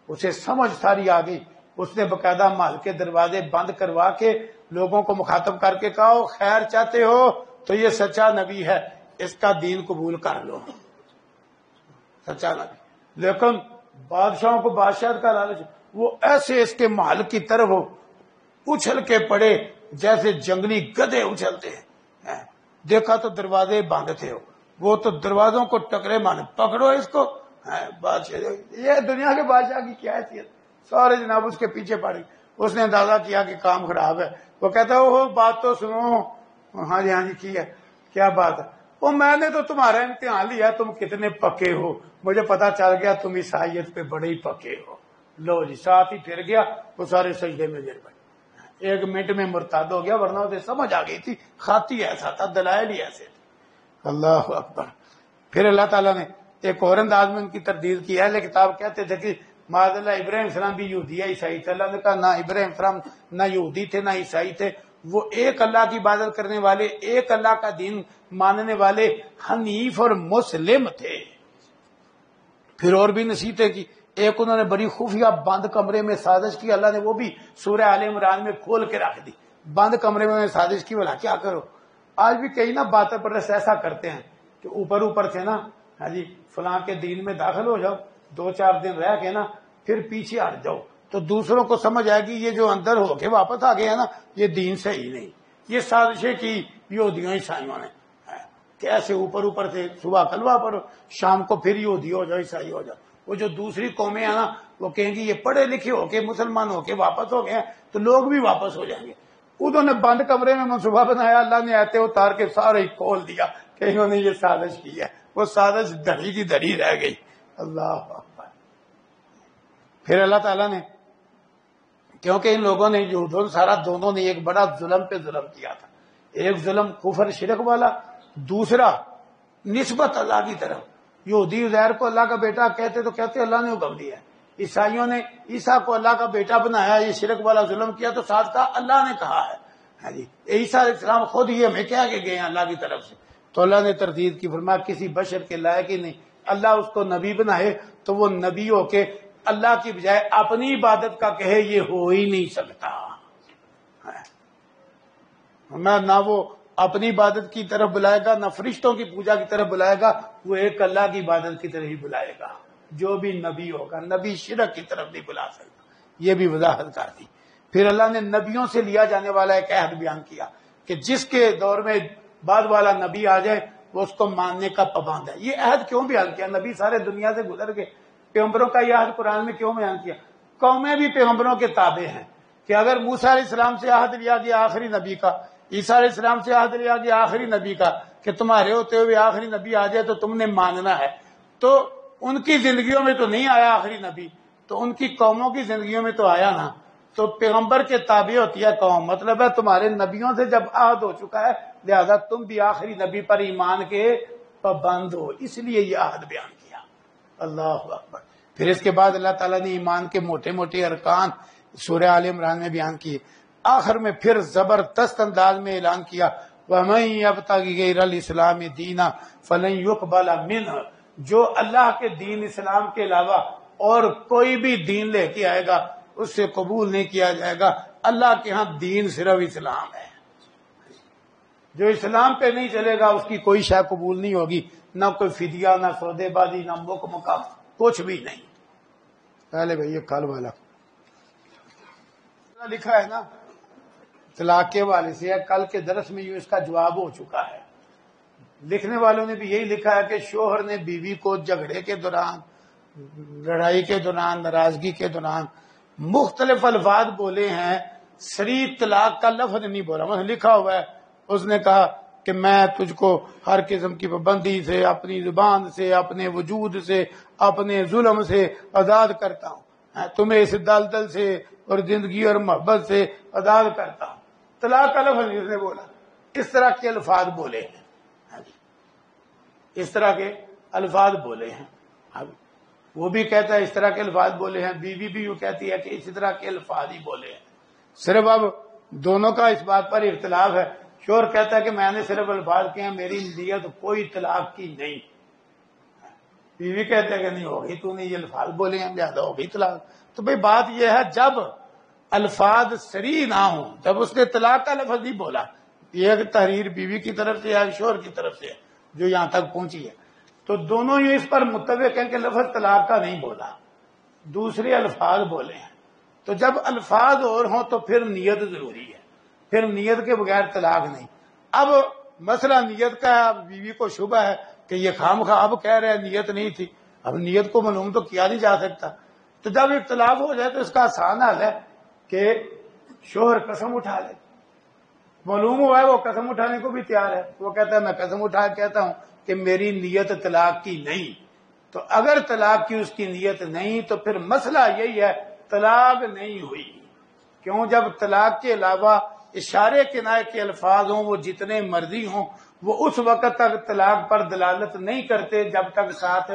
اسے سمجھ ساری آ گئی۔ اس نے باقاعدہ محل کے دروازے بند کروا کے لوگوں کو مخاطب کر کے کہا خیر چاہتے ہو تو یہ سچا نبی ہے، اس کا دین قبول کر لو، سچا نبی۔ لیکن بادشاہوں کو بادشاہت کا لالچ، وہ ایسے اس کے محل کی طرف اچھل کے پڑے جیسے جنگلی گدھے اچھلتے ہیں۔ دیکھا تو دروازے بند تھے، وہ تو دروازوں کو ٹکرے مانے، پکڑو اس کو۔ بادشاہ یہ دنیا کے بادشاہ کی کیا حیثیت، سارے جناب اس کے پیچھے پڑ گئے۔ اس نے اندازہ کیا کہ کام خراب ہے، وہ کہتا ہے وہ بات تو سنو۔ ہاں جی کی ہے، کیا بات ہے؟ وہ میں نے تو تمہارا امتحان لیا، تم کتنے پکے ہو، مجھے پتا چل گیا تم عیسائیت پہ بڑے ہی پکے ہو۔ لو جی ساتھ ہی پھر گیا، وہ سارے سجدے میں گر پڑے، 1 منٹ میں مرتد ہو گیا، ورنہ اسے سمجھ آ گئی تھی، خاطی ایسا تھا، دلائل ہی ایسے تھے۔ اللہ اکبر۔ پھر اللہ تعالیٰ نے ایک اور انداز میں ان کی تردید کی۔ اہل کتاب کہتے تھے کہ معاذ اللہ ابراہیم السلام بھی یہودی ہے عیسائی تھے۔ اللہ نے کہا نہ ابراہیم السلام نہ یہودی تھے نہ عیسائی تھے، وہ ایک اللہ کی عبادت کرنے والے، ایک اللہ کا دین ماننے والے حنیف اور مسلم تھے۔ پھر اور بھی نصیحتیں کی، ایک انہوں نے بڑی خفیہ بند کمرے میں سازش کی، اللہ نے وہ بھی سورہ آل عمران میں کھول کے رکھ دی۔ بند کمرے میں سازش کی، بولا کیا کرو؟ آج بھی کئی نا باتیں پر ایسا کرتے ہیں کہ اوپر سے نا ہاں جی فلاں کے دین میں داخل ہو جاؤ، 2-4 دن رہ کے نا پھر پیچھے ہٹ جاؤ، تو دوسروں کو سمجھ آئے گی یہ جو اندر ہو کے واپس آ گیا نا یہ دین صحیح نہیں۔ یہ سازشیں کی یہودیوں عیسائیوں نے، کیسے اوپر سے صبح کلوہ پڑھو، شام کو پھر یہودی ہو جاؤ عیسائی ہو جاؤ۔ وہ جو دوسری قومیں ہیں نا وہ کہیں گی یہ پڑھے لکھے ہو کے مسلمان ہو کے واپس ہو گئے ہیں تو لوگ بھی واپس ہو جائیں گے۔ انہوں نے بند کمرے میں منصوبہ بنایا، اللہ نے آتے اتار کے سارے ہی کھول دیا کہ انہوں نے یہ سازش کی ہے، وہ سازش دھڑی کی دھڑی رہ گئی۔ اللہ اکبر۔ پھر اللہ تعالیٰ نے، کیونکہ ان لوگوں نے یہود سارا دونوں نے ایک بڑا ظلم پہ ظلم کیا تھا، ایک ظلم کفر شرک والا، دوسرا نسبت اللہ کی طرف۔ یہودی عزیر کو اللہ کا بیٹا کہتے تو کہتے اللہ نے حکم دیا ہے، عیسائیوں نے عیسیٰ کو اللہ کا بیٹا بنایا، یہ شرک والا ظلم کیا تو ساتھ کہا اللہ نے کہا ہے۔ ہاں جی عیسیٰ علیہ السلام خود یہ ہمیں کہہ کے گئے ہیں اللہ کی طرف سے، تو اللہ نے تردید کی، فرمایا کسی بشر کے لائق ہی نہیں، اللہ اس کو نبی بنائے تو وہ نبی ہو کے اللہ کی بجائے اپنی عبادت کا کہے یہ ہو ہی نہیں سکتا۔ میں نہ وہ اپنی عبادت کی طرف بلائے گا نہ فرشتوں کی پوجا کی طرف بلائے گا، وہ ایک اللہ کی عبادت کی طرف ہی بلائے گا۔ جو بھی نبی ہوگا نبی شرک کی طرف نہیں بلا سکتا، یہ بھی وضاحت کر دی۔ پھر اللہ نے نبیوں سے لیا جانے والا ایک عہد بیان کیا کہ جس کے دور میں بعد والا نبی آ جائے وہ اس کو ماننے کا پابند ہے۔ یہ عہد کیوں بیان کیا؟ نبی سارے دنیا سے گزر گئے، پیغمبروں کا یہ عہد قرآن میں کیوں بیان کیا؟ قومیں بھی پیغمبروں کے تابع ہیں، کہ اگر موسیٰ علیہ السلام سے عہد لیا گیا آخری نبی کا، عیسیٰ علیہ السلام سے عہد لیا گیا آخری نبی کا کہ تمہارے ہوتے ہوئے آخری نبی آ جائے تو تم نے ماننا ہے، تو ان کی زندگیوں میں تو نہیں آیا آخری نبی، تو ان کی قوموں کی زندگیوں میں تو آیا نا، تو پیغمبر کے تابع ہوتی ہے قوم، مطلب ہے تمہارے نبیوں سے جب عہد ہو چکا ہے لہذا تم بھی آخری نبی پر ایمان کے پابند ہو، اس لیے یہ عہد بیان کیا۔ اللہ اکبر۔ پھر اس کے بعد اللہ تعالیٰ نے ایمان کے موٹے موٹے ارکان سورہ آل عمران میں بیان کیے، آخر میں پھر زبردست انداز میں اعلان کیا وَمَن يَبْتَغِ غَيْرَ الْإِسْلَامِ دِينًا فَلَن يُقْبَلَ مِنْهُ، جو اللہ کے دین اسلام کے علاوہ اور کوئی بھی دین لے کے آئے گا اس سے قبول نہیں کیا جائے گا۔ اللہ کے ہاں دین صرف اسلام ہے، جو اسلام پہ نہیں چلے گا اس کی کوئی شے قبول نہیں ہوگی، نہ کوئی فدیہ، نہ سودے بازی، نہ مکمکہ، کچھ بھی نہیں۔ پہلے بھائی یہ کل والا لکھا ہے نا طلاق کے حوالے سے، کل کے درس میں یہ اس کا جواب ہو چکا ہے۔ لکھنے والوں نے بھی یہی لکھا ہے کہ شوہر نے بیوی کو جھگڑے کے دوران، لڑائی کے دوران، ناراضگی کے دوران مختلف الفاظ بولے ہیں، صریح طلاق کا لفظ نہیں بولا۔ مثلا لکھا ہوا ہے اس نے کہا کہ میں تجھ کو ہر قسم کی پابندی سے، اپنی زبان سے، اپنے وجود سے، اپنے ظلم سے آزاد کرتا ہوں، تمہیں اس دلدل سے اور زندگی اور محبت سے آزاد کرتا ہوں۔ طلاق کا لفظ اس نے بولا، اس طرح کے الفاظ بولے ہیں، اس طرح کے الفاظ بولے ہیں۔ وہ بھی کہتا ہے اس طرح کے الفاظ بولے ہیں، بیوی بھی یوں کہتی ہے کہ اسی طرح کے الفاظ ہی بولے ہیں۔ صرف اب دونوں کا اس بات پر اختلاف ہے۔ شوہر کہتا ہے کہ میں نے صرف الفاظ کہے ہیں، میری نیت کوئی طلاق کی نہیں۔ بیوی کہتے ہیں کہ نہیں ہوگی، تو نے یہ الفاظ بولے ہیں لہذا ہوگی طلاق۔ تو بھئی بات یہ ہے جب الفاظ صریح نہ ہوں، جب اس نے طلاق کا لفظ نہیں بولا، یہ ایک تحریر بیوی کی طرف سے ہے، شوہر کی طرف سے ہے جو یہاں تک پہنچی ہے، تو دونوں یہ اس پر متفق ہیں کہ لفظ طلاق کا نہیں بولا، دوسرے الفاظ بولے ہیں۔ تو جب الفاظ اور ہوں تو پھر نیت ضروری ہے، پھر نیت کے بغیر طلاق نہیں۔ اب مسئلہ نیت کا ہے، اب بیوی کو شبہ ہے کہ یہ خامخواہ اب کہہ رہے ہیں نیت نہیں تھی، اب نیت کو معلوم تو کیا نہیں جا سکتا۔ تو جب اختلاف ہو جائے تو اس کا آسان حل ہے کہ شوہر قسم اٹھا لے، معلوم ہوا ہے وہ قسم اٹھانے کو بھی تیار ہے، وہ کہتا ہے میں قسم اٹھا کہتا ہوں کہ میری نیت طلاق کی نہیں۔ تو اگر طلاق کی اس کی نیت نہیں تو پھر مسئلہ یہی ہے طلاق نہیں ہوئی۔ کیوں؟ جب طلاق کے علاوہ اشارے کنائے کے الفاظ ہوں، وہ جتنے مرضی ہوں، وہ اس وقت تک طلاق پر دلالت نہیں کرتے جب تک ساتھ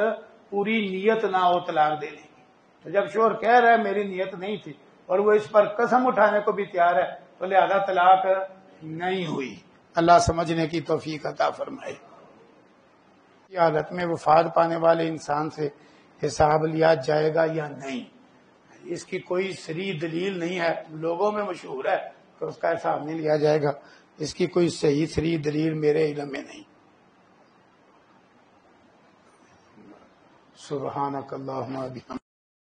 پوری نیت نہ ہو طلاق دینے کی۔ تو جب شوہر کہہ رہا ہے میری نیت نہیں تھی اور وہ اس پر قسم اٹھانے کو بھی تیار ہے تو لہذا طلاق نہیں ہوئی۔ اللہ سمجھنے کی توفیق عطا فرمائے۔ کی حالت میں وفات پانے والے انسان سے حساب لیا جائے گا یا نہیں، اس کی کوئی صریح دلیل نہیں ہے، لوگوں میں مشہور ہے کہ اس کا حساب نہیں لیا جائے گا، اس کی کوئی صحیح صریح دلیل میرے علم میں نہیں۔ سبحانک اللہم و بحمدک